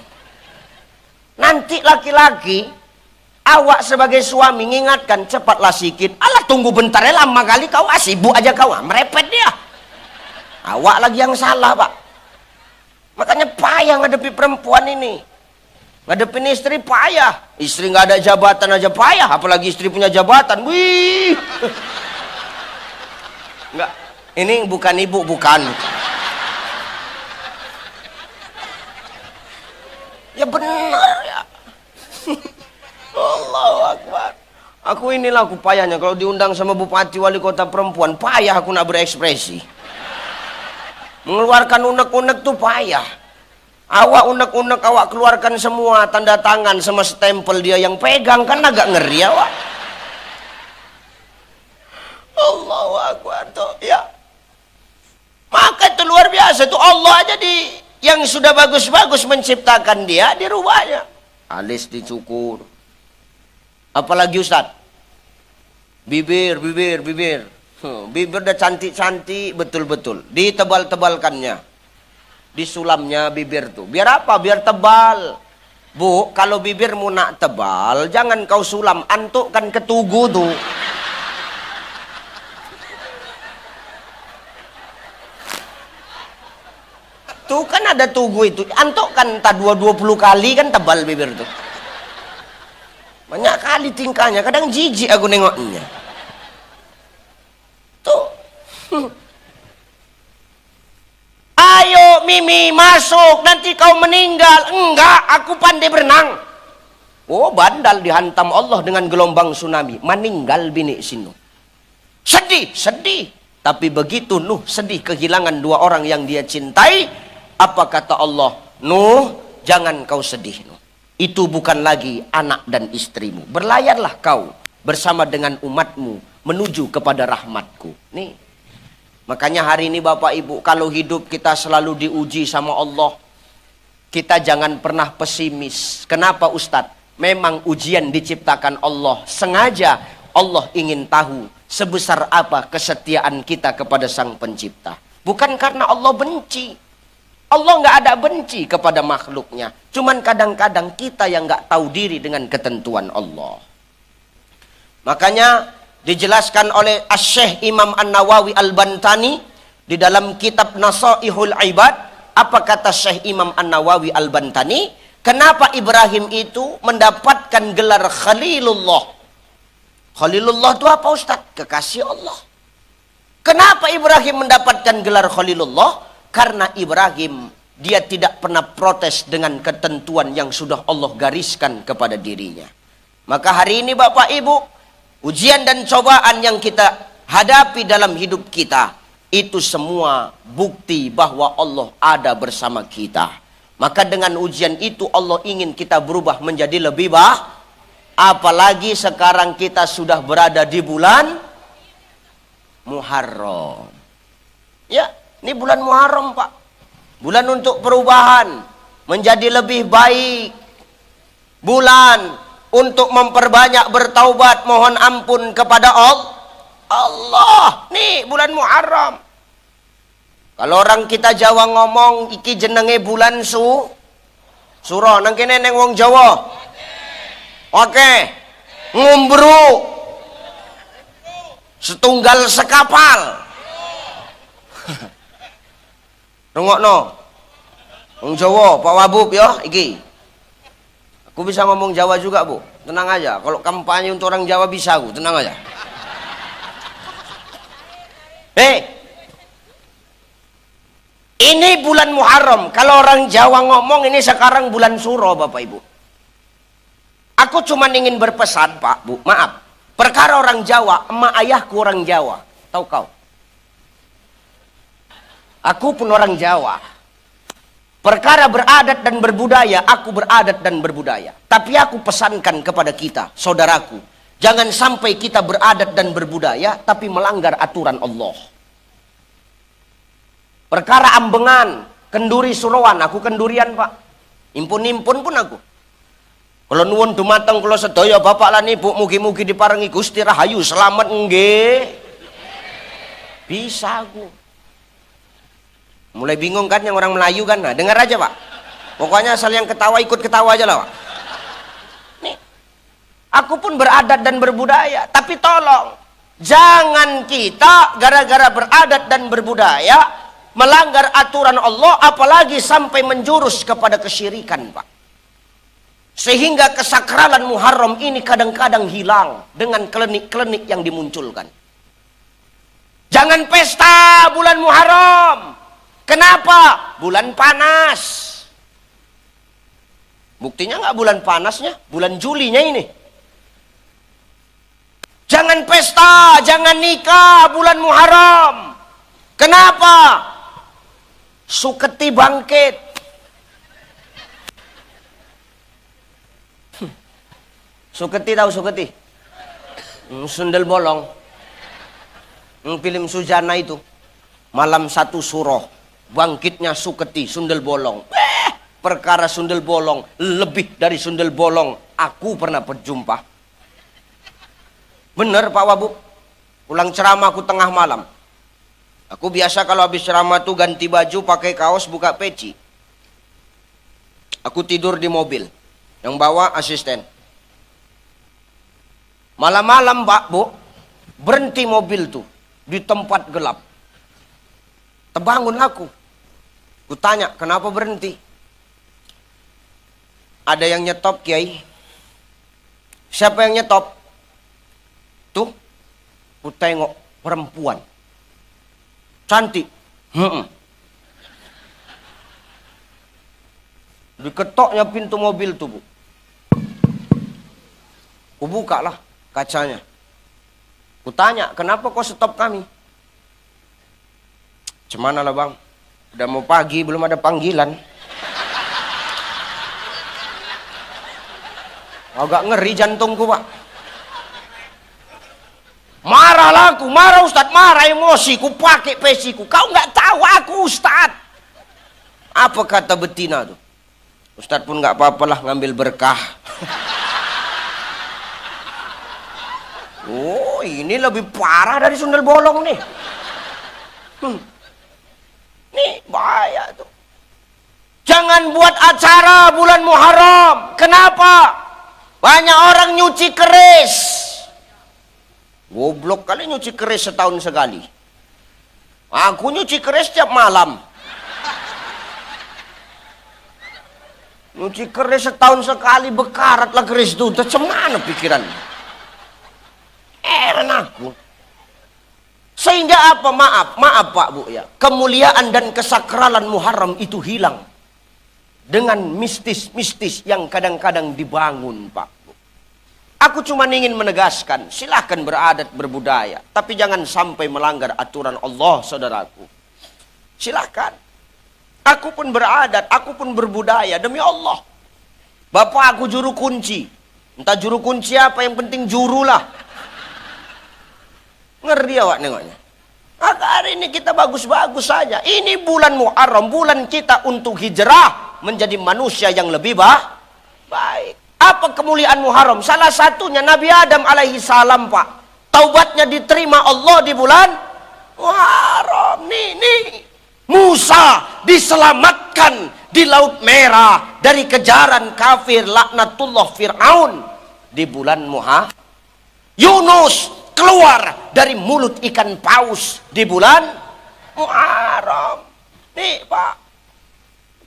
Nanti laki-laki, awak sebagai suami ngingatkan, cepatlah sikit. Alah tunggu bentar ya, lama kali kau sibuk aja kau, merepet dia. Awak lagi yang salah pak. Makanya payah ngadepi perempuan ini. Ngadepin istri payah. Istri nggak ada jabatan aja payah, apalagi istri punya jabatan. Wih. Enggak, ini bukan ibu, bukan. Ya benar ya. Allahu Akbar. Aku inilah aku payahnya kalau diundang sama bupati wali kota perempuan, payah aku nak berekspresi. Mengeluarkan unek-unek tuh payah. Awak unek-unek awak keluarkan semua, tanda tangan sama stempel dia yang pegang, kan agak ngeri awak. Allahu Akbar tuh ya. Maka itu luar biasa tuh, Allah aja yang sudah bagus-bagus menciptakan dia dirubahnya. Alis dicukur. Apalagi Ustaz? Bibir. Bibir udah cantik-cantik betul-betul. Ditebal-tebalkannya. Disulamnya bibir tuh. Biar apa? Biar tebal. Bu, kalau bibirmu nak tebal, jangan kau sulam, antukkan ke tugu tuh. Tuh kan ada tugu itu, antukkan entah 20 kali kan tebal bibir tuh. Banyak kali tingkahnya, kadang jijik aku nengoknya. Tuh. Ayo Mimi masuk, nanti kau meninggal. Enggak, aku pandai berenang. Oh bandal, dihantam Allah dengan gelombang tsunami. Meninggal bini sinu. Sedih. Tapi begitu Nuh sedih kehilangan dua orang yang dia cintai, apa kata Allah? Nuh, jangan kau sedih Nuh. Itu bukan lagi anak dan istrimu. Berlayarlah kau bersama dengan umatmu menuju kepada rahmatku. Nih. Makanya hari ini Bapak Ibu, kalau hidup kita selalu diuji sama Allah, kita jangan pernah pesimis. Kenapa Ustadz? Memang ujian diciptakan Allah. Sengaja Allah ingin tahu sebesar apa kesetiaan kita kepada Sang Pencipta. Bukan karena Allah benci. Allah nggak ada benci kepada makhluknya. Cuman kadang-kadang kita yang nggak tahu diri dengan ketentuan Allah. Makanya dijelaskan oleh Asy-Syaikh Imam An-Nawawi Al-Bantani di dalam kitab Nasaihul Ibad. Apa kata Syekh Imam An-Nawawi Al-Bantani? Kenapa Ibrahim itu mendapatkan gelar Khalilullah? Khalilullah itu apa Ustaz? Kekasih Allah. Kenapa Ibrahim mendapatkan gelar Khalilullah? Karena Ibrahim dia tidak pernah protes dengan ketentuan yang sudah Allah gariskan kepada dirinya. Maka hari ini Bapak Ibu, ujian dan cobaan yang kita hadapi dalam hidup kita, itu semua bukti bahwa Allah ada bersama kita. Maka dengan ujian itu Allah ingin kita berubah menjadi lebih baik. Apalagi sekarang kita sudah berada di bulan Muharram. Ya, ini bulan Muharram, Pak. Bulan untuk perubahan, menjadi lebih baik. Bulan untuk memperbanyak bertaubat, mohon ampun kepada Allah. Nih bulan Muharram. Kalau orang kita Jawa ngomong iki jenenge bulan suro, nang kene neng wong Jawa. Oke. Ngumbru. Setunggal sekapal. Rungokno. Wong Jawa, Pak Wabub ya, iki. Aku bisa ngomong Jawa juga, Bu. Tenang aja. Kalau kampanye untuk orang Jawa bisa, aku. Tenang aja. Ini bulan Muharram. Kalau orang Jawa ngomong ini sekarang bulan Suro, Bapak Ibu. Aku cuma ingin berpesan, Pak, Bu. Maaf. Perkara orang Jawa, emak ayahku orang Jawa. Tahu kau? Aku pun orang Jawa. Perkara beradat dan berbudaya, aku beradat dan berbudaya. Tapi aku pesankan kepada kita, saudaraku, jangan sampai kita beradat dan berbudaya, tapi melanggar aturan Allah. Perkara ambengan, kenduri suruhan, aku kendurian, Pak. Impun-impun pun aku. Kalau nuwun dumateng kula sedaya bapak lan ibu, mugi-mugi diparingi Gusti Rahayu selamat nggih. Bisa aku. Mulai bingung kan yang orang Melayu kan? Nah, dengar aja, Pak. Pokoknya asal yang ketawa ikut ketawa aja lah, Pak. Nih, aku pun beradat dan berbudaya, tapi tolong jangan kita gara-gara beradat dan berbudaya melanggar aturan Allah, apalagi sampai menjurus kepada kesyirikan, Pak. Sehingga kesakralan Muharram ini kadang-kadang hilang dengan klinik-klinik yang dimunculkan. Jangan pesta bulan Muharram. Kenapa? Bulan panas. Buktinya nggak bulan panasnya, bulan Julinya ini. Jangan pesta, jangan nikah bulan Muharram. Kenapa? Suketi bangkit. Suketi tahu Suketi? Sundel bolong. Film Sujana itu. Malam satu Suro. Bangkitnya Suketi, sundel bolong. Perkara sundel bolong, lebih dari sundel bolong, aku pernah berjumpa. Bener Pak Wabub. Pulang ceramah aku tengah malam. Aku biasa kalau habis ceramah tuh ganti baju, pakai kaos, buka peci. Aku tidur di mobil. Yang bawa asisten. Malam-malam Pak Bu, berhenti mobil tuh di tempat gelap. Terbangun aku. Kutanya, kenapa berhenti? Ada yang nyetop, Kiai. Siapa yang nyetop? Tuh, ku tengok perempuan. Cantik. Diketoknya pintu mobil tuh, Bu. Ku buka lah kacanya. Ku tanya, kenapa kau stop kami? Cemana lah bang? Udah mau pagi, belum ada panggilan. Agak ngeri jantungku, Pak. Marah aku, marah Ustadz, marah emosi, ku pakai pesiku. Kau nggak tahu aku Ustadz. Apa kata betina tuh? Ustadz pun nggak apa-apalah ngambil berkah. Oh, ini lebih parah dari sundel bolong nih. Nih bahaya tuh. Jangan buat acara bulan Muharram. Kenapa? Banyak orang nyuci keris. Goblok kali nyuci keris setahun sekali. Aku nyuci keris tiap malam. Nyuci keris setahun sekali, bekarat lah keris itu. Cemana pikiran? Heran aku. Sehingga apa? Maaf Pak Bu ya. Kemuliaan dan kesakralan Muharram itu hilang. Dengan mistis-mistis yang kadang-kadang dibangun Pak Bu. Aku cuma ingin menegaskan, silahkan beradat berbudaya. Tapi jangan sampai melanggar aturan Allah saudaraku. Silahkan. Aku pun beradat, aku pun berbudaya, demi Allah. Bapak aku juru kunci. Entah juru kunci apa, yang penting juru lah. Ngeri awak nengoknya. Maka hari ini kita bagus-bagus saja. Ini bulan Muharram, bulan kita untuk hijrah menjadi manusia yang lebih baik. Apa kemuliaan Muharram? Salah satunya Nabi Adam alaihi salam, Pak. Taubatnya diterima Allah di bulan Muharram. Nih. Musa diselamatkan di Laut Merah dari kejaran kafir laknatullah Fir'aun di bulan Muharram. Yunus keluar dari mulut ikan paus di bulan Muharram. Nih Pak,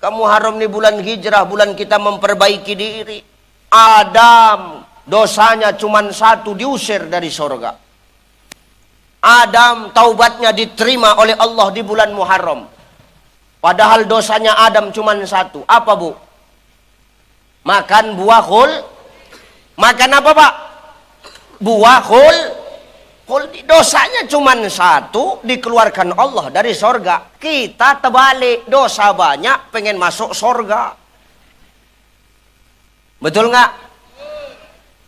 kamu Muharram nih bulan hijrah, bulan kita memperbaiki diri. Adam dosanya cuma satu, diusir dari surga. Adam taubatnya diterima oleh Allah di bulan Muharram. Padahal dosanya Adam cuma satu. Apa bu? Makan buah khul. Makan apa pak? Buah khul. Dosanya cuma satu, dikeluarkan Allah dari sorga. Kita terbalik, dosa banyak, pengen masuk sorga. Betul nggak?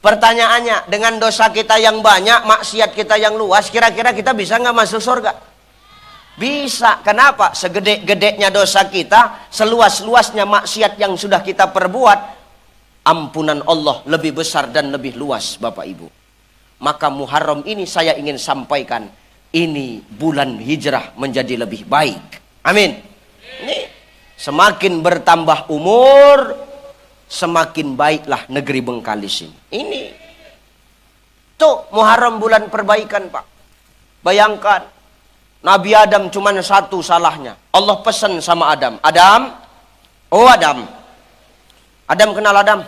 Pertanyaannya, dengan dosa kita yang banyak, maksiat kita yang luas, kira-kira kita bisa nggak masuk surga? Bisa. Kenapa? Segede-gedenya dosa kita, seluas-luasnya maksiat yang sudah kita perbuat, ampunan Allah lebih besar dan lebih luas, Bapak Ibu. Maka Muharram ini saya ingin sampaikan, ini bulan hijrah menjadi lebih baik. Amin. Ini semakin bertambah umur, semakin baiklah negeri Bengkalis ini. Ini tuh Muharram bulan perbaikan Pak. Bayangkan Nabi Adam cuma satu salahnya. Allah pesan sama Adam. Adam, oh Adam. Adam kenal Adam?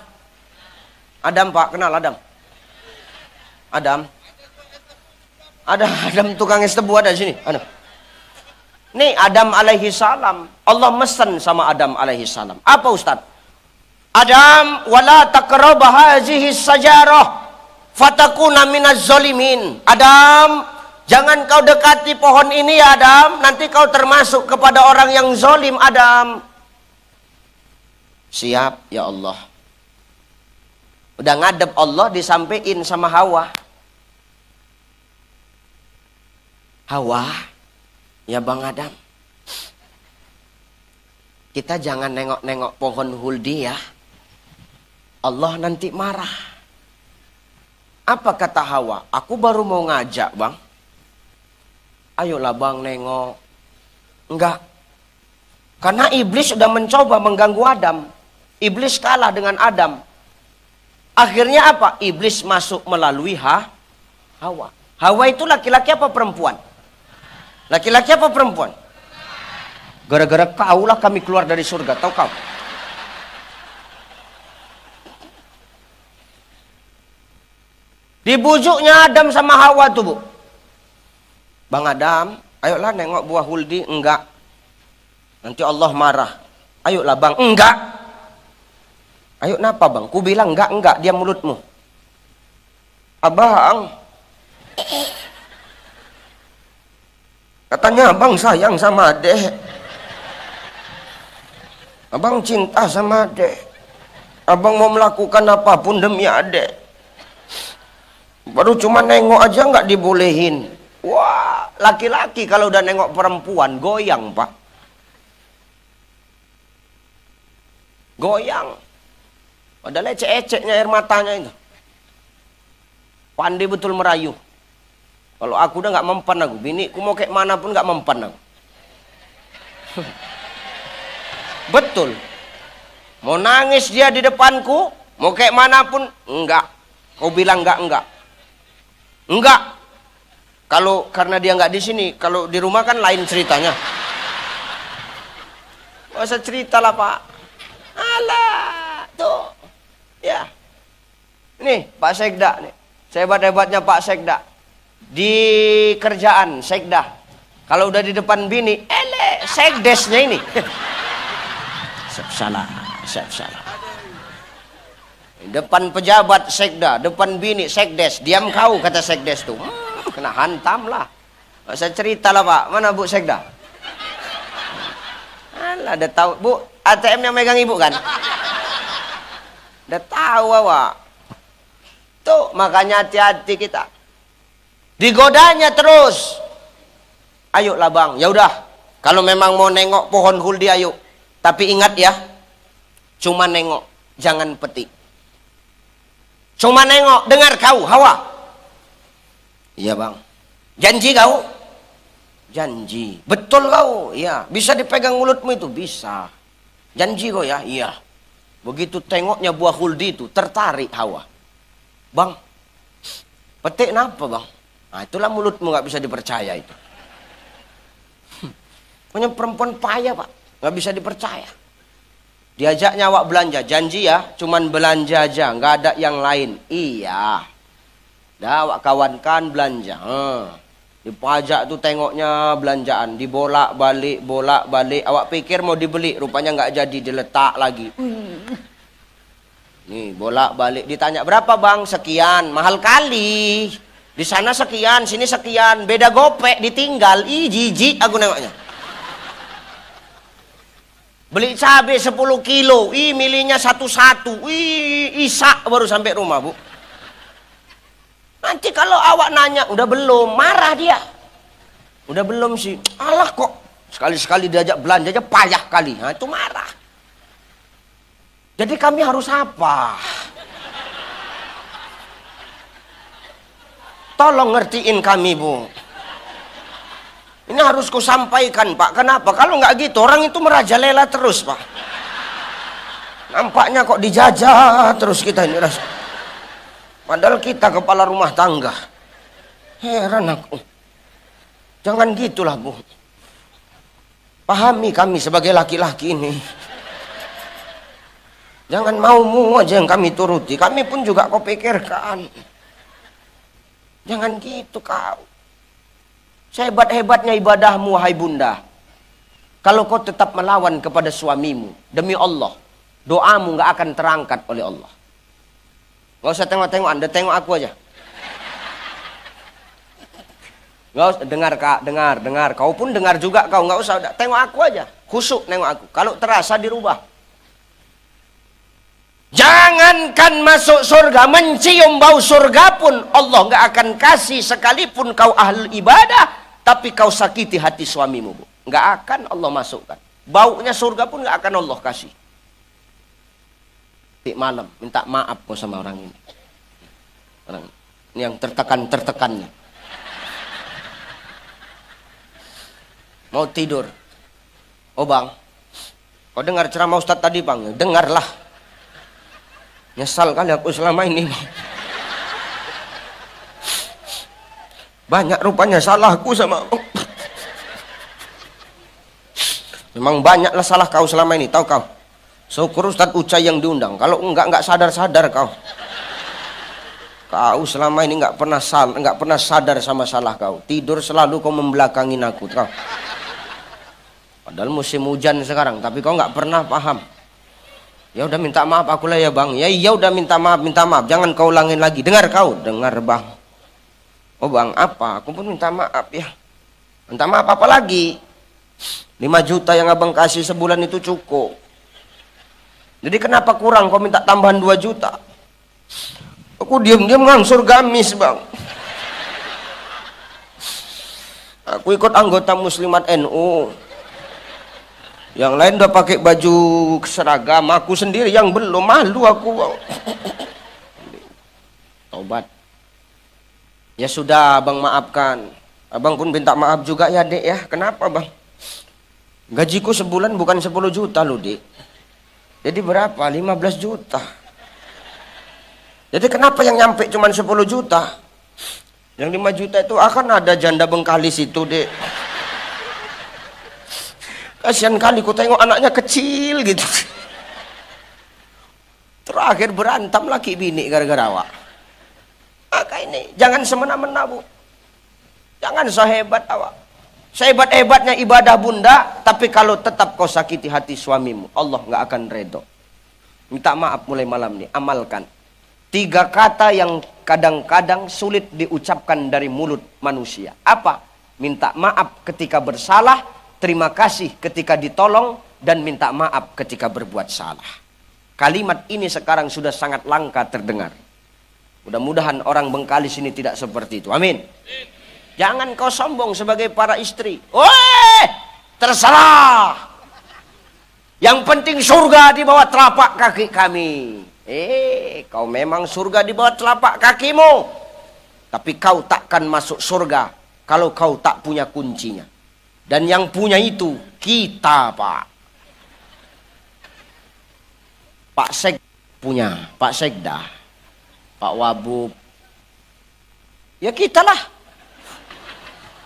Adam Pak, kenal Adam? Adam. Ada Adam tukang es tebu ada di sini. Ada. Nih Adam alaihi salam. Allah pesan sama Adam alaihi salam. Apa Ustaz? Adam, wala taqraba hazihi sajarah fatakuna minaz zalimin. Adam, jangan kau dekati pohon ini ya Adam, nanti kau termasuk kepada orang yang zalim Adam. Siap ya Allah. Udah ngadep Allah, disampaikan sama Hawa. Hawa, ya Bang Adam, kita jangan nengok-nengok pohon huldi ya. Allah nanti marah. Apa kata Hawa? Aku baru mau ngajak bang. Ayolah bang nengok. Enggak. Karena iblis sudah mencoba mengganggu Adam. Iblis kalah dengan Adam. Akhirnya apa? Iblis masuk melalui Hawa. Hawa itu laki-laki apa perempuan? Laki-laki apa perempuan? Gara-gara kaulah kami keluar dari surga. Tahu kau? Dibujuknya Adam sama Hawa tuh bu. Bang Adam, ayolah nengok buah huldi. Enggak. Nanti Allah marah. Ayolah bang. Enggak. Ayo kenapa bang? Ku bilang enggak. Diam mulutmu. Abang. Katanya abang sayang sama adek. Abang cinta sama adek. Abang mau melakukan apapun demi adek. Baru cuma nengok aja nggak dibolehin. Wah, laki-laki kalau udah nengok perempuan goyang pak. Goyang. Padahal ecek-eceknya air matanya itu. Pandai betul merayu. Kalau aku udah nggak mempan aku, biniku mau kayak mana pun nggak mempan aku. Betul. Mau nangis dia di depanku, mau kayak mana pun enggak. Kau bilang enggak. Enggak. Kalau karena dia enggak di sini, kalau di rumah kan lain ceritanya. Masa cerita lah pak. Alah, tuh. Ya. Nih Pak Sekda nih. Sehebat-hebatnya Pak Sekda. Di kerjaan Sekda. Kalau udah di depan bini, sekdesnya ini. Salah. Depan pejabat Sekda, depan bini sekdes. Diam kau kata sekdes tuh. Kena hantam lah. Saya cerita lah pak. Mana Bu Sekda? Alah, udah tahu bu, ATM yang megang ibu kan? Udah tahu awak. Tuh makanya hati-hati kita. Digodanya terus. Ayolah bang, ya udah. Kalau memang mau nengok pohon huldi ayo. Tapi ingat ya, cuma nengok, jangan petik. Cuma nengok, dengar kau Hawa. Iya bang. Janji kau? Janji. Betul kau? Iya. Bisa dipegang mulutmu itu? Bisa. Janji kau ya? Iya. Begitu tengoknya buah huldi itu, tertarik Hawa. Bang, petik kenapa bang? Nah itulah mulutmu gak bisa dipercaya itu. Punya perempuan payah pak, gak bisa dipercaya. Diajaknya awak belanja, janji ya, cuman belanja aja, gak ada yang lain. Iya. Dah awak kawankan belanja. Dipajak tuh tengoknya belanjaan, dibolak-balik, bolak-balik. Awak pikir mau dibeli, rupanya gak jadi, diletak lagi. Nih bolak-balik, ditanya berapa bang? Sekian, mahal kali. Di sana sekian, sini sekian, beda gopek, ditinggal. Ih jijik aku nengoknya. Beli cabai 10 kilo, ih milihnya satu-satu, ih isak baru sampai rumah bu. Nanti kalau awak nanya, udah belum, marah dia. Udah belum sih, alah kok sekali-sekali diajak belanja aja payah kali, nah itu marah. Jadi kami harus apa? Tolong ngertiin kami bu. Ini harus ku sampaikan pak. Kenapa? Kalau nggak gitu orang itu merajalela terus pak. Nampaknya kok dijajah terus kita ini. Padahal kita kepala rumah tangga. Heran aku. Jangan gitulah bu. Pahami kami sebagai laki-laki ini. Jangan maumu aja yang kami turuti. Kami pun juga kau pikirkan. Jangan gitu kau. Sehebat-hebatnya ibadahmu wahai bunda, kalau kau tetap melawan kepada suamimu, demi Allah, doamu gak akan terangkat oleh Allah. Gak usah tengok-tengok, Anda tengok aku aja. Gak usah, dengar kak, dengar. Kau pun dengar juga kau, gak usah, tengok aku aja. Khusyuk nengok aku, kalau terasa dirubah. Jangankan masuk surga, mencium bau surga pun Allah gak akan kasih sekalipun kau ahli ibadah. Tapi kau sakiti hati suamimu, bu. Nggak akan Allah masukkan. Baunya surga pun nggak akan Allah kasih. Di malam minta maaf kau sama orang ini. Orang ini yang tertekannya. Mau tidur. Oh bang, kau dengar ceramah Ustadz tadi bang? Dengarlah. Nyesal kali aku selama ini. Banyak rupanya salahku sama kau. Memang banyaklah salah kau selama ini, tahu kau. Syukur Ustadz Ucai yang diundang. Kalau enggak sadar-sadar kau. Kau selama ini enggak pernah sadar sama salah kau. Tidur selalu kau membelakangin aku, kau. Padahal musim hujan sekarang, tapi kau enggak pernah paham. Ya udah minta maaf aku lah ya bang. Ya iya udah minta maaf. Jangan kau ulangin lagi. Dengar kau, dengar bang. Oh bang, apa? Aku pun minta maaf ya. Minta maaf apa lagi? 5 juta yang abang kasih sebulan itu cukup. Jadi kenapa kurang? Kau minta tambahan 2 juta. Aku diam-diam ngangsur gamis bang. Aku ikut anggota muslimat NU. Yang lain udah pakai baju seragam. Aku sendiri yang belum, malu aku bang. Taubat. Ya sudah abang maafkan. Abang pun minta maaf juga ya dek ya. Kenapa bang? Gajiku sebulan bukan 10 juta loh dek. Jadi berapa? 15 juta. Jadi kenapa yang nyampe cuma 10 juta? Yang 5 juta itu akan ada janda Bengkalis itu dek. Kasihan kali ku tengok anaknya kecil gitu. Terakhir berantem laki bini gara-gara awak. Maka ini jangan semena-mena bu. Jangan sehebat awak. Sehebat-hebatnya ibadah bunda, tapi kalau tetap kau sakiti hati suamimu, Allah nggak akan redho. Minta maaf mulai malam ini, amalkan. 3 kata yang kadang-kadang sulit diucapkan dari mulut manusia. Apa? Minta maaf ketika bersalah, terima kasih ketika ditolong, dan minta maaf ketika berbuat salah. Kalimat ini sekarang sudah sangat langka terdengar. Mudah-mudahan orang Bengkalis ini tidak seperti itu. Amin. Jangan kau sombong sebagai para istri. Woi, terserah. Yang penting surga di bawah telapak kaki kami. Kau memang surga di bawah telapak kakimu. Tapi kau takkan masuk surga kalau kau tak punya kuncinya. Dan yang punya itu kita, Pak. Pak Sek punya, Pak Sekda, Pak Wabub. Ya kita lah.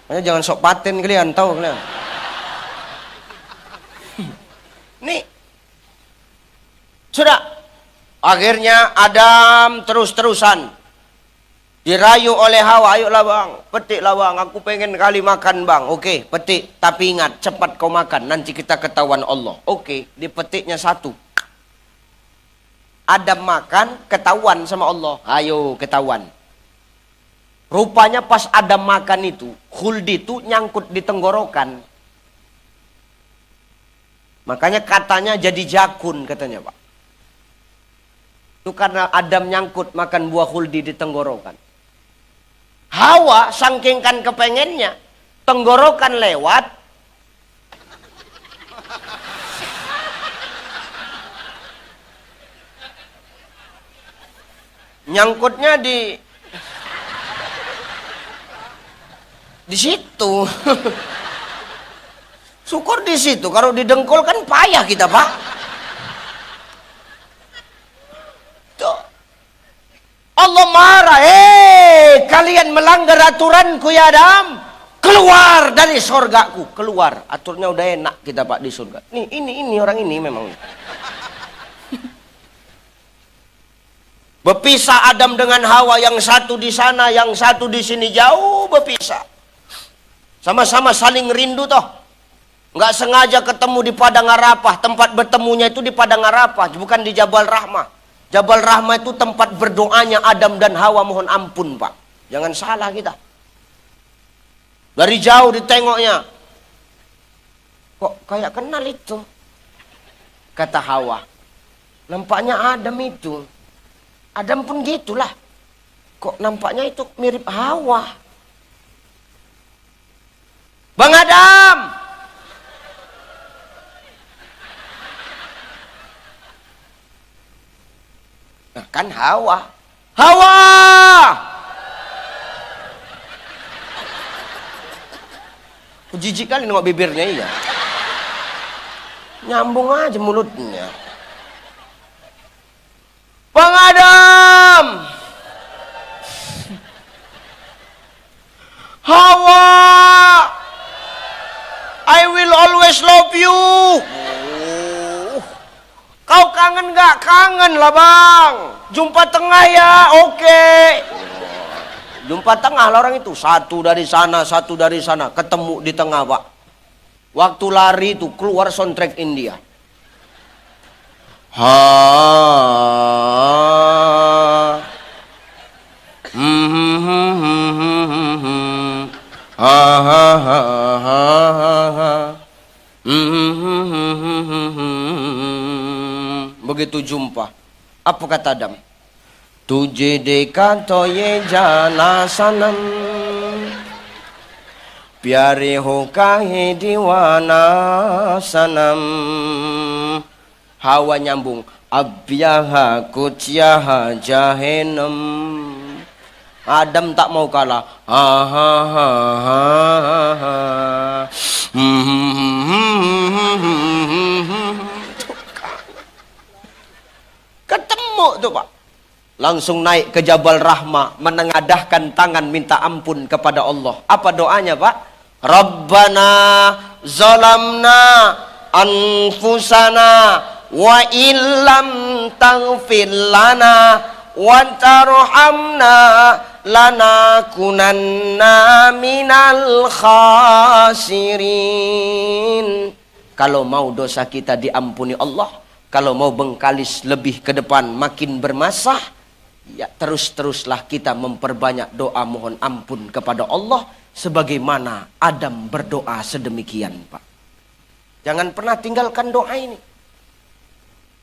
Jangan sok paten kalian, tahu kalian. Nih. Sudah. Akhirnya Adam terus-terusan dirayu oleh Hawa. Ayolah bang, petiklah bang, aku pengen kali makan bang. Oke, petik. Tapi ingat, cepat kau makan, nanti kita ketahuan Allah. Oke, dipetiknya satu. Adam makan, ketahuan sama Allah. Ayo, ketahuan. Rupanya pas Adam makan itu, Khuldi itu nyangkut di tenggorokan. Makanya katanya jadi jakun, katanya Pak. Itu karena Adam nyangkut makan buah Khuldi di tenggorokan. Hawa saking kan kepengennya, tenggorokan lewat, nyangkutnya di situ. Syukur di situ. Kalau di dengkul kan payah kita, Pak. Tuh. Allah marah. Kalian melanggar aturanku ya Adam. Keluar dari surgaku. Keluar. Aturnya udah enak kita, Pak, di surga. Ini orang ini memang. Berpisah Adam dengan Hawa, yang satu di sana, yang satu di sini, jauh berpisah. Sama-sama saling rindu toh. Nggak sengaja ketemu di Padang Arafah. Tempat bertemunya itu di Padang Arafah, bukan di Jabal Rahmah. Jabal Rahmah itu tempat berdoanya Adam dan Hawa mohon ampun, Pak. Jangan salah kita. Dari jauh ditengoknya. Kok kayak kenal itu? Kata Hawa. Nampaknya Adam itu. Adam pun gitulah. Kok nampaknya itu mirip Hawa. Bang Adam. Nah, kan Hawa. Hawa. Jijik kali nengok bibirnya iya. Nyambung aja mulutnya. Bang Adam. Hawa. I will always love you. Kau kangen gak? Kangen lah bang. Jumpa tengah ya, oke. Jumpa tengah lah orang itu. Satu dari sana, satu dari sana. Ketemu di tengah, Pak. Waktu lari itu keluar soundtrack India. Begitu jumpa, apa kata Adam? Tujhe dekha to ye jana sanam, pyare ho kahe diwana sanam. Hawa nyambung, abyaha kucyaha jahenam. Adam tak mau kalah. Ketemu tuh Pak. Langsung naik ke Jabal Rahmah, menengadahkan tangan minta ampun kepada Allah. Apa doanya Pak? Rabbana zalamna anfusana wa illam taghfir lana wa tarhamna lanakunanna minal khasirin. Kalau mau dosa kita diampuni Allah, kalau mau Bengkalis lebih ke depan makin bermasah, ya terus-teruslah kita memperbanyak doa mohon ampun kepada Allah sebagaimana Adam berdoa sedemikian, Pak. Jangan pernah tinggalkan doa ini.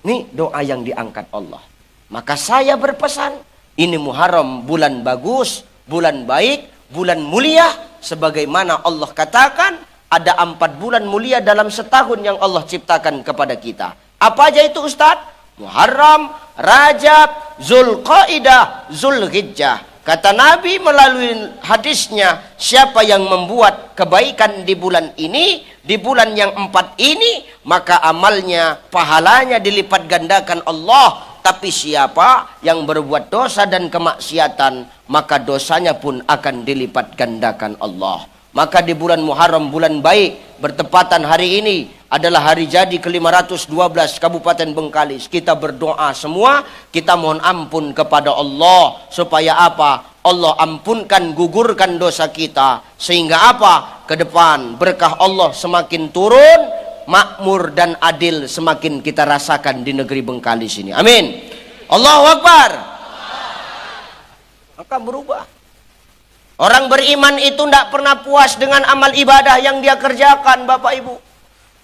Ini doa yang diangkat Allah. Maka saya berpesan, ini Muharram bulan bagus, bulan baik, bulan mulia. Sebagaimana Allah katakan, ada 4 bulan mulia dalam setahun yang Allah ciptakan kepada kita. Apa aja itu Ustadz? Muharram, Rajab, Zulqaidah, Zulhijjah. Kata Nabi melalui hadisnya, siapa yang membuat kebaikan di bulan ini, di bulan yang 4 ini, maka amalnya, pahalanya dilipat gandakan Allah. Tapi siapa yang berbuat dosa dan kemaksiatan, maka dosanya pun akan dilipat gandakan Allah. Maka di bulan Muharram, bulan baik, bertepatan hari ini adalah hari jadi ke-512 Kabupaten Bengkalis. Kita berdoa semua, kita mohon ampun kepada Allah. Supaya apa? Allah ampunkan, gugurkan dosa kita. Sehingga apa? Ke depan berkah Allah semakin turun, makmur dan adil semakin kita rasakan di negeri Bengkalis ini. Amin. Allahu Akbar. Maka berubah. Orang beriman itu tidak pernah puas dengan amal ibadah yang dia kerjakan, Bapak Ibu.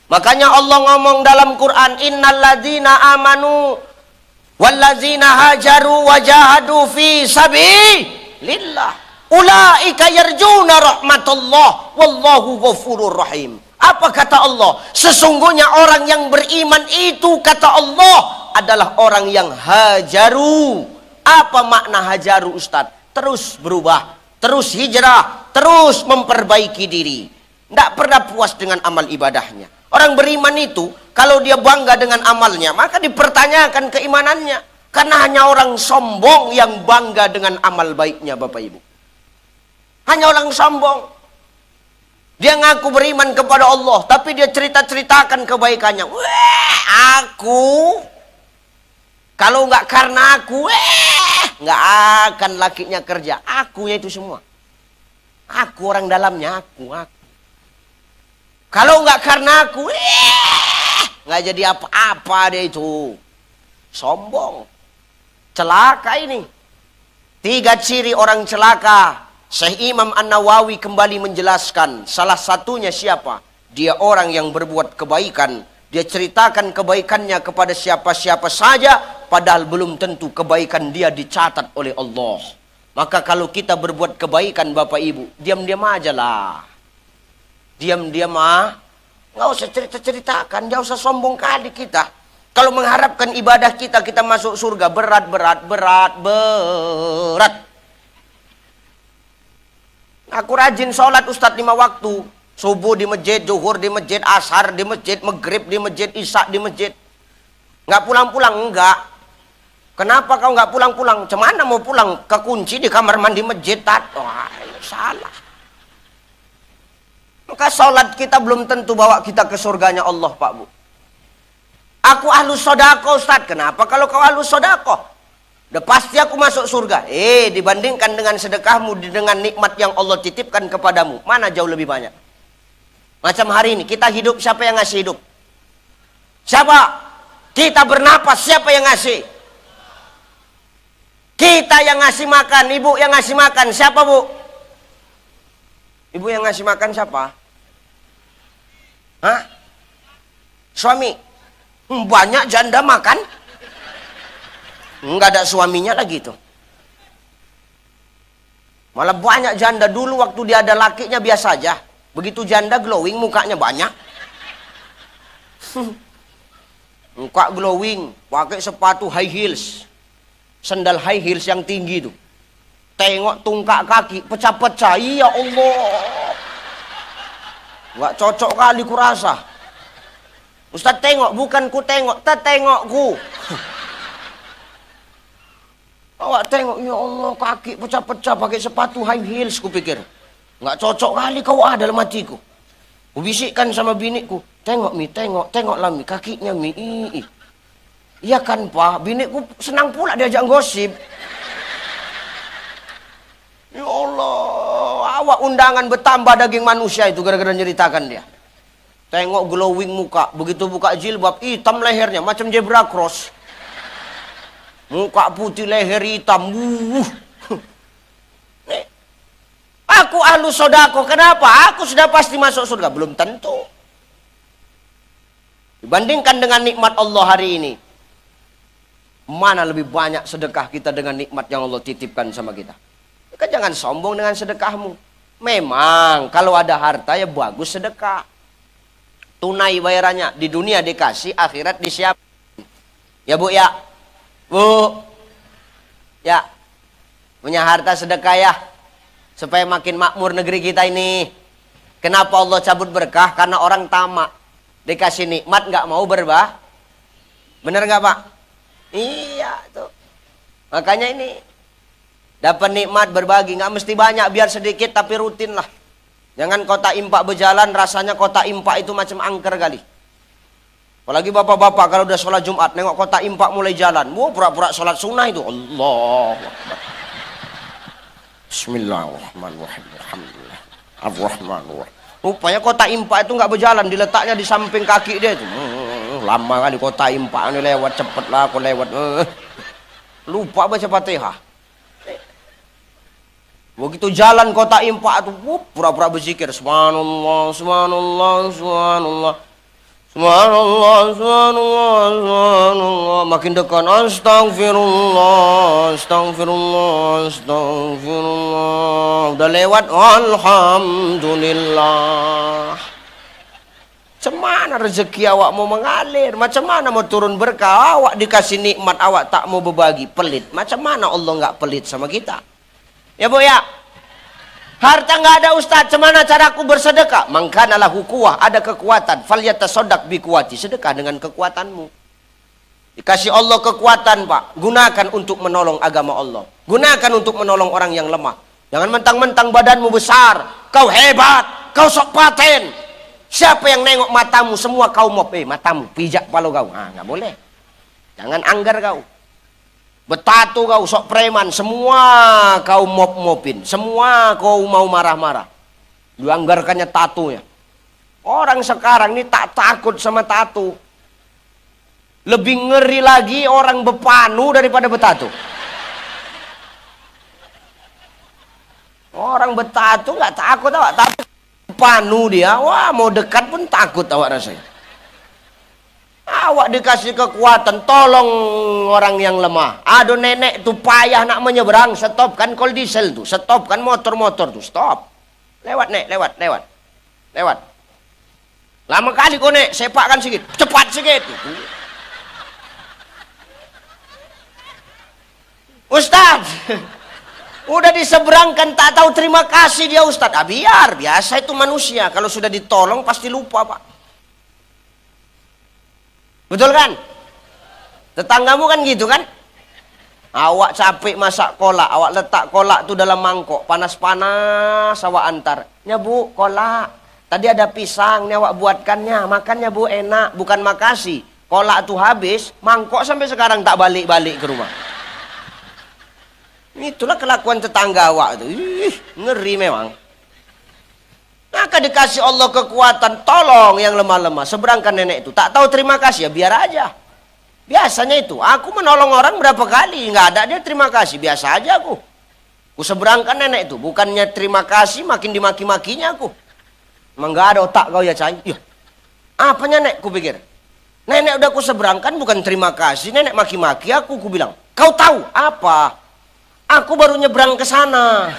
Makanya Allah ngomong dalam Quran, innalladzina amanu walladzina hajaru wajahadu fi sabilillah ulaika yarjuna rahmatullah wallahu ghafurur rahim. Apa kata Allah? Sesungguhnya orang yang beriman itu, kata Allah, adalah orang yang hajaru. Apa makna hajaru, Ustadz? Terus berubah, terus hijrah, terus memperbaiki diri. Tidak pernah puas dengan amal ibadahnya. Orang beriman itu, kalau dia bangga dengan amalnya, maka dipertanyakan keimanannya. Karena hanya orang sombong yang bangga dengan amal baiknya, Bapak Ibu. Hanya orang sombong. Dia ngaku beriman kepada Allah, tapi dia cerita-ceritakan kebaikannya. Weh, aku, kalau nggak karena aku, nggak akan lakinya kerja. Akunya itu semua. Aku orang dalamnya, aku. Kalau nggak karena aku, nggak jadi apa-apa dia itu. Sombong. Celaka ini. 3 ciri orang celaka. Syekh Imam An-Nawawi kembali menjelaskan. Salah satunya siapa? Dia orang yang berbuat kebaikan. Dia ceritakan kebaikannya kepada siapa-siapa saja. Padahal belum tentu kebaikan dia dicatat oleh Allah. Maka kalau kita berbuat kebaikan, Bapak Ibu, diam-diam aja lah. Diam-diam nggak usah cerita-ceritakan. Nggak usah sombong kali kita. Kalau mengharapkan ibadah kita masuk surga, berat. Aku rajin sholat Ustadz 5 waktu. Subuh di masjid, zuhur di masjid, asar di masjid, maghrib di masjid, isya di masjid. Nggak pulang-pulang, enggak. Kenapa kau nggak pulang-pulang? Cemana mau pulang? Kekunci di kamar mandi masjid, wah, salah. Maka sholat kita belum tentu bawa kita ke surganya Allah, Pak Bu. Aku ahlus sodako, Ustadz. Kenapa kalau kau ahlus sodako? Udah pasti aku masuk surga. Dibandingkan dengan sedekahmu, dengan nikmat yang Allah titipkan kepadamu, mana jauh lebih banyak? Macam hari ini, kita hidup, siapa yang ngasih hidup? Siapa? Kita bernapas, siapa yang ngasih? Kita yang ngasih makan, ibu yang ngasih makan, siapa Bu? Ibu yang ngasih makan siapa? Hah? Suami? Banyak janda makan? Enggak ada suaminya lagi tuh. Malah banyak janda. Dulu waktu dia ada lakinya biasa aja. Begitu janda glowing, mukanya banyak. Muka glowing, pakai sepatu high heels. Sandal high heels yang tinggi tuh. Tengok tungkak kaki, pecah-pecah. Ya Allah. Nggak cocok kali kurasa. Ustaz tengok, bukan ku tengok, tetengokku. Awak tengok, ya Allah, kaki pecah-pecah pakai sepatu high heels, ku pikir. Nggak cocok kali kau dalam hatiku. Ku bisikkan sama biniku, tengok Mi, tengoklah Mi, kakinya Mi. Iya kan Pak, biniku senang pula diajak gosip. Ya Allah, awak undangan bertambah daging manusia itu gara-gara nyeritakan dia. Tengok glowing muka, begitu buka jilbab, hitam lehernya, macam zebra cross. Muka putih, leher hitam. Aku ahlus sodako. Kenapa? Aku sudah pasti masuk surga. Belum tentu. Bandingkan dengan nikmat Allah hari ini. Mana lebih banyak sedekah kita dengan nikmat yang Allah titipkan sama kita. Maka jangan sombong dengan sedekahmu. Memang kalau ada harta ya bagus sedekah. Tunai bayarannya. Di dunia dikasih, akhirat disiapkan. Ya Bu ya. Bu. Ya. Punya harta sedekah ya. Supaya makin makmur negeri kita ini. Kenapa Allah cabut berkah? Karena orang tamak. Dikasih nikmat nggak mau berbah. Bener nggak Pak? Iya tuh. Makanya ini. Dapat nikmat berbagi. Nggak mesti banyak. Biar sedikit tapi rutin lah. Jangan kota impak berjalan. Rasanya kota impak itu macam angker kali. Apalagi bapak-bapak kalau udah sholat Jumat. Nengok kota impak mulai jalan. Wah pura-pura sholat sunnah itu. Allah Akbar. Bismillahirrahmanirrahim. Alhamdulillah. Ar-Rahmanirrahim. Rupanya kota impak itu nggak berjalan, diletaknya di samping kaki dia itu. Lama kali kota impak ini lewat, cepet lah aku lewat. Lupa baca Fatihah. Begitu jalan kota impak itu, pura-pura berzikir. Subhanallah, subhanallah, subhanallah. Subhanallah, subhanallah, subhanallah. Makin dekat, astagfirullah, astagfirullah, astagfirullah. Udah lewat, alhamdulillah. Macam mana rezeki awak mau mengalir? Macam mana mau turun berkah? Awak dikasih nikmat, awak tak mau berbagi, pelit. Macam mana Allah nggak pelit sama kita? Ya Bu ya. Harta nggak ada Ustaz, cemana caraku bersedekah? Mangkanalah kuwah, ada kekuatan. Falyatasaddaq biquwati, sedekah dengan kekuatanmu. Dikasih Allah kekuatan Pak, gunakan untuk menolong agama Allah. Gunakan untuk menolong orang yang lemah. Jangan mentang-mentang badanmu besar, kau hebat, kau sok paten. Siapa yang nengok matamu semua kau mop, matamu pijak palu kau. Nggak boleh. Jangan anggar kau. Betatu kau, sok preman, semua kau mop-mopin. Semua kau mau marah-marah. Dianggarkannya tatunya. Orang sekarang ini tak takut sama tatu. Lebih ngeri lagi orang bepanu daripada betatu. Orang betatu nggak takut awak, tapi panu dia, wah mau dekat pun takut awak rasanya. Awak dikasih kekuatan, tolong orang yang lemah. Aduh nenek tuh payah nak menyeberang, stop kan kol diesel tuh, stop kan motor-motor tuh, stop. Lewat nek, lewat. Lama kali kau nek, sepakkan sedikit, cepat sedikit. Ustaz, udah diseberangkan tak tahu terima kasih dia Ustaz. Biar, biasa itu manusia, kalau sudah ditolong pasti lupa Pak. Betul kan? Tetanggamu kan gitu kan? Awak capek masak kolak, awak letak kolak tuh dalam mangkok, panas-panas awak antar. Ya Bu, kolak. Tadi ada pisang, nih awak buatkannya, makannya Bu enak, bukan makasih. Kolak tuh habis, mangkok sampai sekarang tak balik-balik ke rumah. Itulah kelakuan tetangga awak tuh. Ngeri memang. Maka dikasih Allah kekuatan, tolong yang lemah-lemah, seberangkan nenek itu. Tak tahu terima kasih, ya biar aja. Biasanya itu, aku menolong orang berapa kali, nggak ada dia terima kasih, biasa aja aku. Ku seberangkan nenek itu, bukannya terima kasih, makin dimaki-makinya aku. Emang nggak ada otak kau ya Cai? Ya, apanya nek, ku pikir. Nenek udah ku seberangkan, bukan terima kasih, nenek maki-maki aku, ku bilang. Kau tahu apa? Aku baru nyebrang ke sana.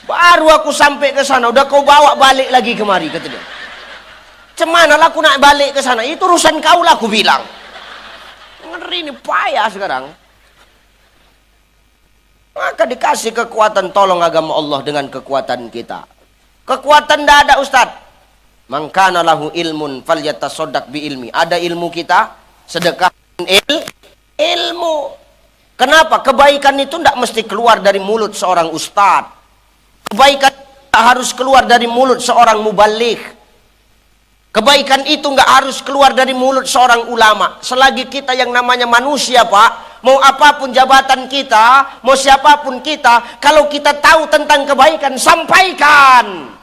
Baru aku sampai ke sana, udah kau bawa balik lagi kemari, kata dia. Cemana lah aku nak balik ke sana? Itu urusan kau lah, aku bilang. Ngeri ini payah sekarang. Maka dikasih kekuatan, tolong agama Allah dengan kekuatan kita. Kekuatan dah ada Ustaz. Mangkana lahu ilmun falyatasaddaq bi ilmi. Ada ilmu kita, sedekah ilmu. Kenapa? Kebaikan itu tidak mesti keluar dari mulut seorang ustaz. Kebaikan harus keluar dari mulut seorang mubalik. Kebaikan itu nggak harus keluar dari mulut seorang ulama. Selagi kita yang namanya manusia Pak, mau apapun jabatan kita, mau siapapun kita, kalau kita tahu tentang kebaikan, sampaikan.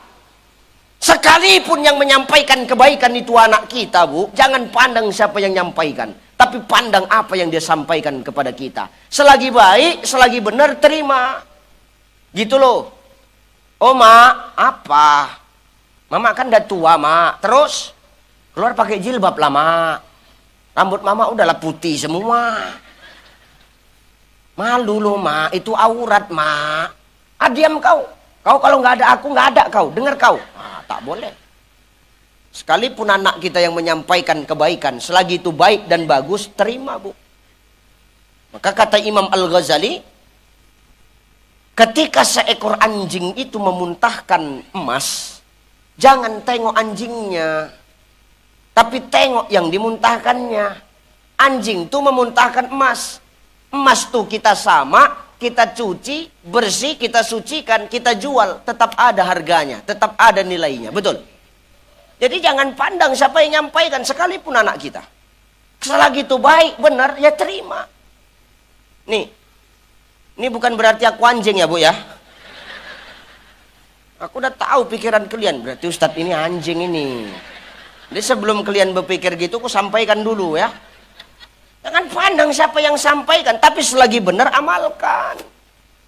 Sekalipun yang menyampaikan kebaikan itu anak kita Bu, jangan pandang siapa yang menyampaikan, tapi pandang apa yang dia sampaikan kepada kita. Selagi baik, selagi benar, terima. Gitu loh. Oh mak, apa? Mama kan udah tua mak. Terus keluar pakai jilbab lah mak. Rambut mama udahlah putih semua. Malu lo mak, itu aurat mak. Ah diam kau. Kau kalau nggak ada aku nggak ada kau. Dengar kau. Ah, tak boleh. Sekalipun anak kita yang menyampaikan kebaikan, selagi itu baik dan bagus, terima bu. Maka kata Imam Al-Ghazali, ketika seekor anjing itu memuntahkan emas, jangan tengok anjingnya, tapi tengok yang dimuntahkannya. Anjing tuh memuntahkan emas. Emas tuh kita sama, kita cuci, bersih, kita sucikan, kita jual. Tetap ada harganya, tetap ada nilainya. Betul? Jadi jangan pandang siapa yang nyampaikan, sekalipun anak kita. Selagi itu baik, benar, ya terima. Nih, ini bukan berarti aku anjing ya bu ya. Aku udah tahu pikiran kalian, berarti Ustadz ini anjing ini. Jadi sebelum kalian berpikir gitu, aku sampaikan dulu ya. Jangan pandang siapa yang sampaikan, tapi selagi benar amalkan.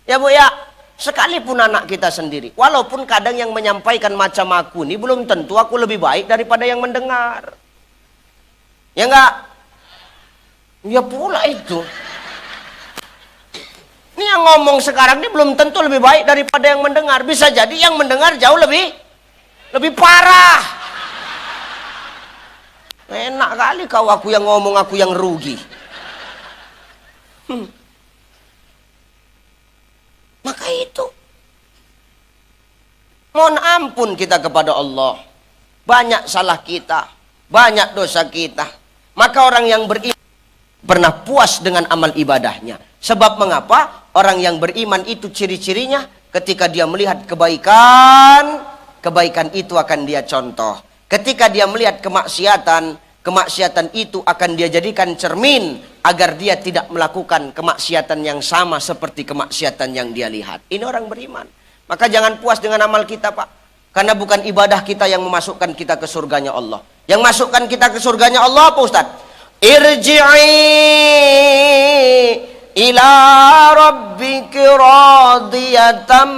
Ya bu ya, sekalipun anak kita sendiri. Walaupun kadang yang menyampaikan macam aku ini, belum tentu aku lebih baik daripada yang mendengar. Ya enggak? Ya pula itu. Ini yang ngomong sekarang ini belum tentu lebih baik daripada yang mendengar. Bisa jadi yang mendengar jauh lebih parah. Enak kali kau aku yang ngomong, aku yang rugi. Maka itu. Mohon ampun kita kepada Allah. Banyak salah kita. Banyak dosa kita. Maka orang yang beriman pernah puas dengan amal ibadahnya. Sebab mengapa? Orang yang beriman itu ciri-cirinya ketika dia melihat kebaikan, kebaikan itu akan dia contoh. Ketika dia melihat kemaksiatan, kemaksiatan itu akan dia jadikan cermin agar dia tidak melakukan kemaksiatan yang sama seperti kemaksiatan yang dia lihat. Ini orang beriman. Maka jangan puas dengan amal kita pak. Karena bukan ibadah kita yang memasukkan kita ke surganya Allah. Yang masukkan kita ke surganya Allah apa Ustaz? Irji'i ila rabbiki radiyatan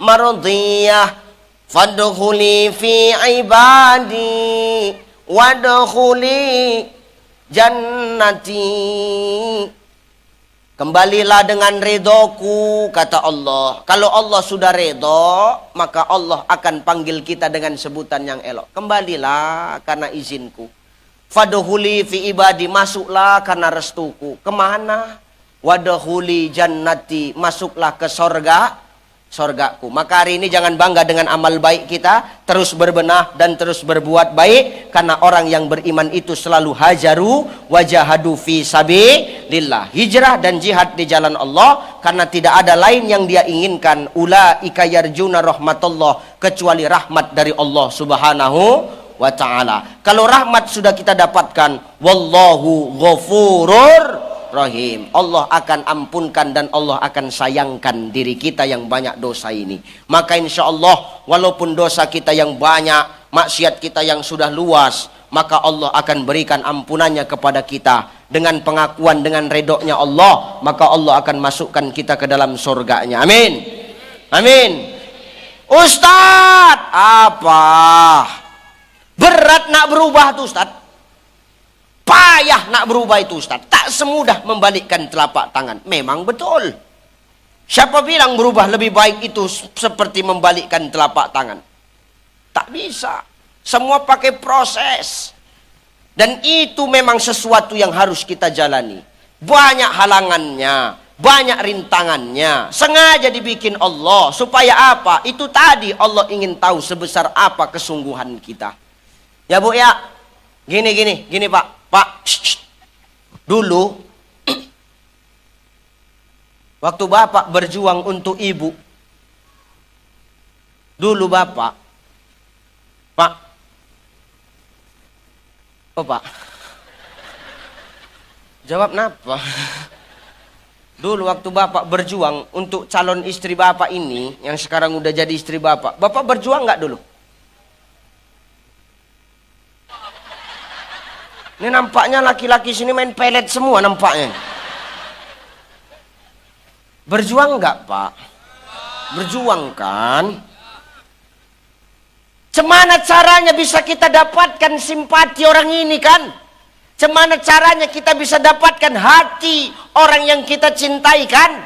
mardiyah fadkhuli fi ibadi wadkhuli jannati. Kembalilah dengan redoku, kata Allah. Kalau Allah sudah redo, maka Allah akan panggil kita dengan sebutan yang elok. Kembalilah karena izinku. Fadkhuli fi ibadi, masuklah karena restuku. Kemana? Wadkhuli jannati, masuklah ke sorgaku. Maka hari ini jangan bangga dengan amal baik kita, terus berbenah dan terus berbuat baik, karena orang yang beriman itu selalu hajaru wajahadu fi sabilillah, hijrah dan jihad di jalan Allah, karena tidak ada lain yang dia inginkan. Ulaika yarjuna rahmatullah, kecuali rahmat dari Allah Subhanahu wa ta'ala. Kalau rahmat sudah kita dapatkan, wallahu ghafurur rahim, Allah akan ampunkan dan Allah akan sayangkan diri kita yang banyak dosa ini. Maka insya Allah walaupun dosa kita yang banyak, maksiat kita yang sudah luas, maka Allah akan berikan ampunannya kepada kita dengan pengakuan, dengan redoknya Allah. Maka Allah akan masukkan kita ke dalam surganya. Amin, amin. Ustadz, apa berat nak berubah tuh Ustadz? Payah nak berubah itu Ustaz. Tak semudah membalikkan telapak tangan. Memang betul. Siapa bilang berubah lebih baik itu seperti membalikkan telapak tangan? Tak bisa. Semua pakai proses. Dan itu memang sesuatu yang harus kita jalani. Banyak halangannya, banyak rintangannya. Sengaja dibikin Allah. Supaya apa? Itu tadi Allah ingin tahu sebesar apa kesungguhan kita. Ya Bu ya. Gini Pak. Pak, dulu waktu Bapak berjuang untuk ibu, dulu Bapak, Pak, oh Pak, jawab napa? Dulu waktu Bapak berjuang untuk calon istri Bapak ini, yang sekarang udah jadi istri Bapak berjuang nggak dulu? Ini nampaknya laki-laki sini main pelet semua nampaknya. Berjuang enggak Pak? Berjuang kan? Cemana caranya bisa kita dapatkan simpati orang ini kan? Cemana caranya kita bisa dapatkan hati orang yang kita cintai kan?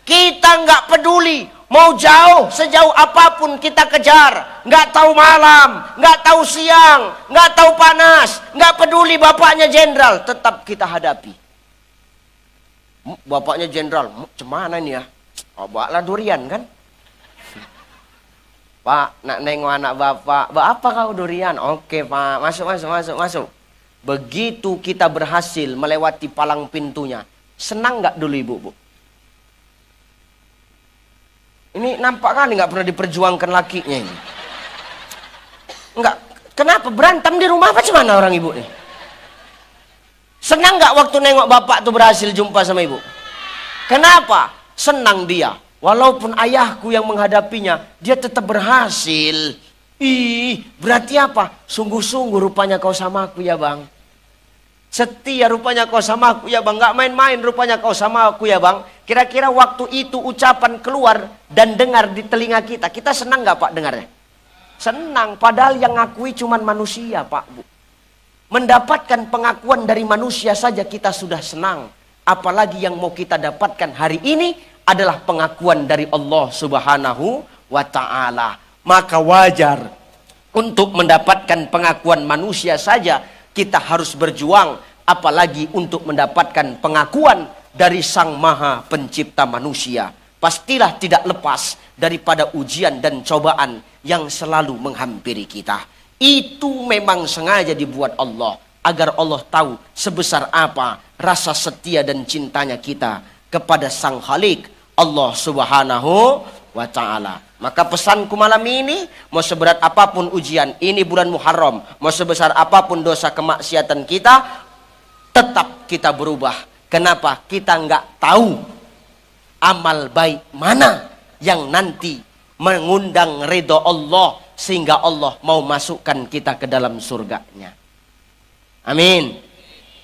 Kita nggak peduli, mau jauh, sejauh apapun kita kejar. Nggak tahu malam, nggak tahu siang, nggak tahu panas, nggak peduli bapaknya jenderal, tetap kita hadapi. Bapaknya jenderal, cemana ini ya? Oh, bawalah durian kan? Pak, nak nengok anak bapak. Apa kau durian? Oke pak, masuk. Begitu kita berhasil melewati palang pintunya, senang nggak dulu ibu? Ini nampak kali nggak pernah diperjuangkan lakinya ini. Enggak, kenapa berantem di rumah apa gimana orang ibu nih? Senang nggak waktu nengok bapak tuh berhasil jumpa sama ibu? Kenapa? Senang dia. Walaupun ayahku yang menghadapinya, dia tetap berhasil. Ih, berarti apa? Sungguh-sungguh rupanya kau sama aku ya bang. Setia rupanya kau sama aku ya bang. Gak main-main rupanya kau sama aku ya bang. Kira-kira waktu itu ucapan keluar dan dengar di telinga kita. Kita senang gak pak dengarnya? Senang. Padahal yang ngakui cuman manusia pak bu. Mendapatkan pengakuan dari manusia saja kita sudah senang. Apalagi yang mau kita dapatkan hari ini adalah pengakuan dari Allah Subhanahu wa ta'ala. Maka wajar untuk mendapatkan pengakuan manusia saja kita harus berjuang, apalagi untuk mendapatkan pengakuan dari Sang Maha Pencipta manusia. Pastilah tidak lepas daripada ujian dan cobaan yang selalu menghampiri kita. Itu memang sengaja dibuat Allah agar Allah tahu sebesar apa rasa setia dan cintanya kita kepada Sang Khalik Allah Subhanahu wa ta'ala. Maka pesanku malam ini, mau seberat apapun ujian, ini bulan Muharram, mau sebesar apapun dosa kemaksiatan kita, tetap kita berubah. Kenapa? Kita nggak tahu amal baik mana yang nanti mengundang ridho Allah sehingga Allah mau masukkan kita ke dalam surganya. Amin.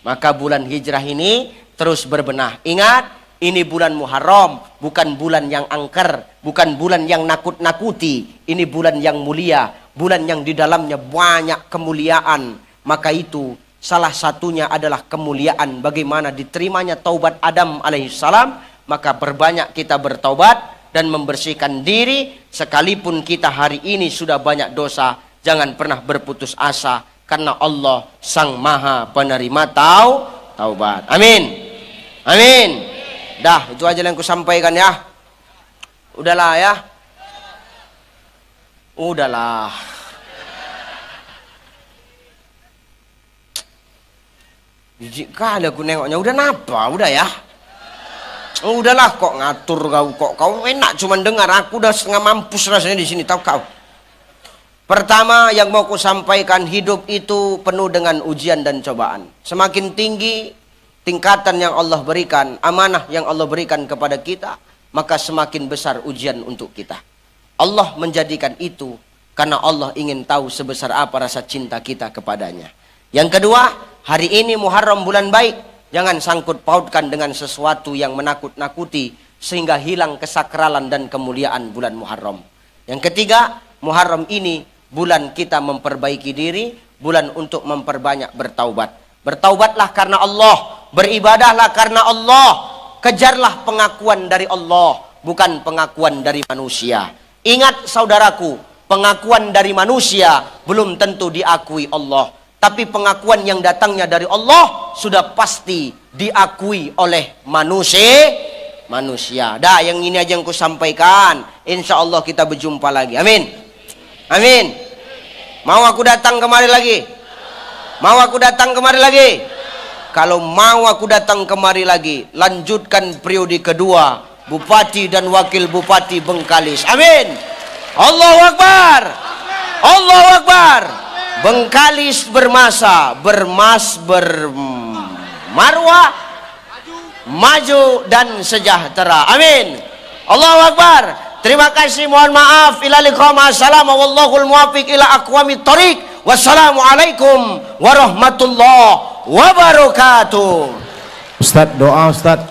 Maka bulan hijrah ini terus berbenah. Ingat, ini bulan Muharram, bukan bulan yang angker, bukan bulan yang nakut-nakuti. Ini bulan yang mulia, bulan yang di dalamnya banyak kemuliaan. Maka itu salah satunya adalah kemuliaan bagaimana diterimanya taubat Adam alaihissalam. Maka berbanyak kita bertaubat dan membersihkan diri. Sekalipun kita hari ini sudah banyak dosa, jangan pernah berputus asa. Karena Allah Sang Maha Penerima taubat. Amin. Amin. Dah, itu aja yang ku sampaikan ya. Udahlah ya. Udahlah. Jijik kali aku nengoknya. Udah napa? Udah ya. Udahlah kok ngatur kau. Kau enak cuman dengar. Aku udah setengah mampus rasanya di sini. Tahu kau. Pertama yang mau ku sampaikan, hidup itu penuh dengan ujian dan cobaan. Semakin tinggi tingkatan yang Allah berikan, amanah yang Allah berikan kepada kita, maka semakin besar ujian untuk kita. Allah menjadikan itu karena Allah ingin tahu sebesar apa rasa cinta kita kepadanya. Yang kedua, hari ini Muharram bulan baik. Jangan sangkut pautkan dengan sesuatu yang menakut-nakuti sehingga hilang kesakralan dan kemuliaan bulan Muharram. Yang ketiga, Muharram ini bulan kita memperbaiki diri, bulan untuk memperbanyak bertaubat. Bertaubatlah karena Allah, beribadahlah karena Allah, kejarlah pengakuan dari Allah, bukan pengakuan dari manusia. Ingat saudaraku, pengakuan dari manusia belum tentu diakui Allah, tapi pengakuan yang datangnya dari Allah sudah pasti diakui oleh manusia. Dah, yang ini aja yang ku sampaikan. Insya Allah kita berjumpa lagi. Amin. Amin. Mau aku datang kemari lagi? Mau aku datang kemari lagi? Kalau mau aku datang kemari lagi, lanjutkan periode kedua Bupati dan Wakil Bupati Bengkalis. Amin. Allahu Akbar. Allahu Akbar. Bengkalis bermasa, bermarwah, maju dan sejahtera. Amin. Allahu Akbar. Terima kasih, mohon maaf. Ila liqam. Assalamualaikum muwaffiq ila aqwamit thoriq. Wassalamualaikum warahmatullahi wabarakatuh. Ustaz, doa Ustaz.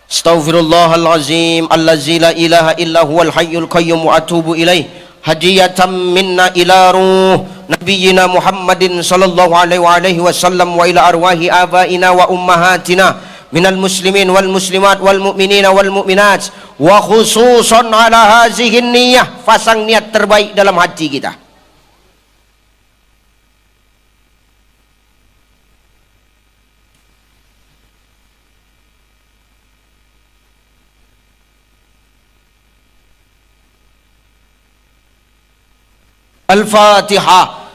Astaghfirullahal azim allazi la ilaha illa huwal hayyul qayyum wa atubu ilaih. Hadiyatan minna ila ruh nabiyyina Muhammadin sallallahu alaihi wasallam wa ila arwahi abaina wa ummahatina minal muslimin wal muslimat wal mu'minina wal mu'minat, wa khususan ala hazihi niyyah. Pasang niat terbaik dalam hati kita. Al-Fatihah.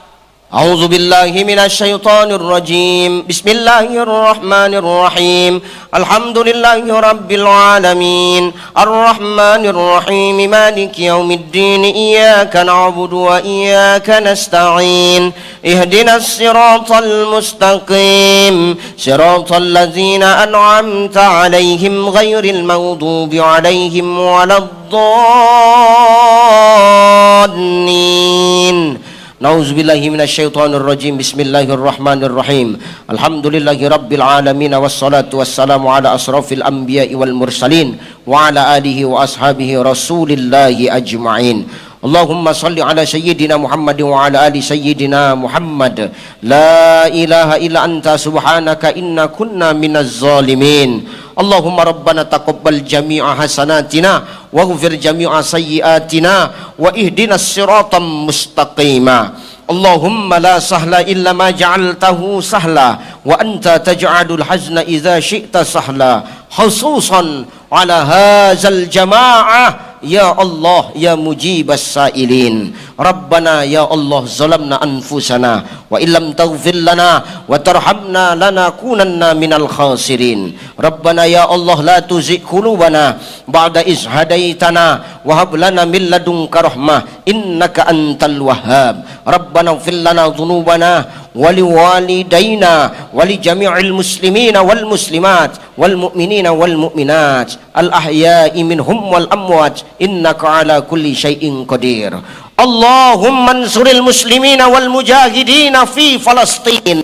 A'udzu billahi minasy syaithanir rajim. Bismillahirrahmanirrahim. Alhamdulillahi rabbil alamin. Arrahmanir rahim. Maliki yaumiddin. Iyyaka na'budu wa iyyaka nasta'in. Ihdinas siratal mustaqim. Siratal ladzina an'amta 'alaihim ghairil maghdubi 'alaihim waladdallin. Nauzubillahi minasyaitonir rajim. Bismillahirrahmanirrahim. Alhamdulillahi rabbil alamin wassalatu wassalamu ala asrafil anbiya'i wal mursalin wa ala alihi wa ashabihi rasulillahi ajma'in. Allahumma salli ala sayyidina Muhammad wa ala ali sayyidina Muhammad. La ilaha illa anta subhanaka inna kunna minaz zalimin. Allahumma rabbana taqabbal jami'a hasanatina waghfir jami'a sayyiatina wa ihdinas siratal mustaqima. Allahumma la sahla illa ma ja'altahu sahla wa anta taj'alul hazna idza syi'ta sahla, khususan ala hadzal jama'ah. Ya Allah ya mujibas sa'ilin. Rabbana ya Allah zalamna anfusana wa illam taghfir lana wa tarhamna lanakunanna minal khasirin. Rabbana ya Allah la tuzigh qulubana ba'da iz hadaitana wa hab lana min ladunka rahmah innaka antal wahhab. Rabbana ighfir lana dhunubana ولوالدينا ولجميع المسلمين والمسلمات والمؤمنين والمؤمنات الأحياء منهم والأموات إنك على كل شيء قدير. اللهم انصر المسلمين والمجاهدين في فلسطين.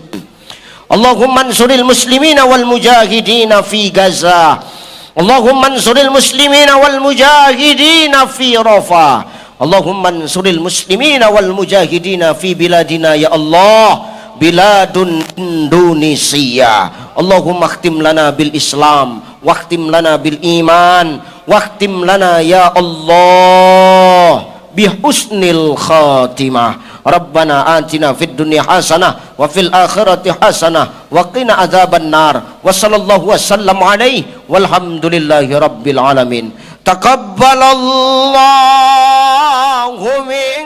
اللهم انصر المسلمين والمجاهدين في غزة. اللهم انصر المسلمين والمجاهدين في رفح. اللهم انصر المسلمين والمجاهدين في بلادنا يا الله. Biladun Indonesia. Allahumma khtim lana bil Islam wa khtim lana bil iman wa khtim lana ya Allah bi husnil khatimah. Rabbana atina fid dunya hasanah wa fil akhirati hasanah wa qina adzaban nar. Wa sallallahu wasallam alaihi walhamdulillahi rabbil alamin. Taqabbalallahu min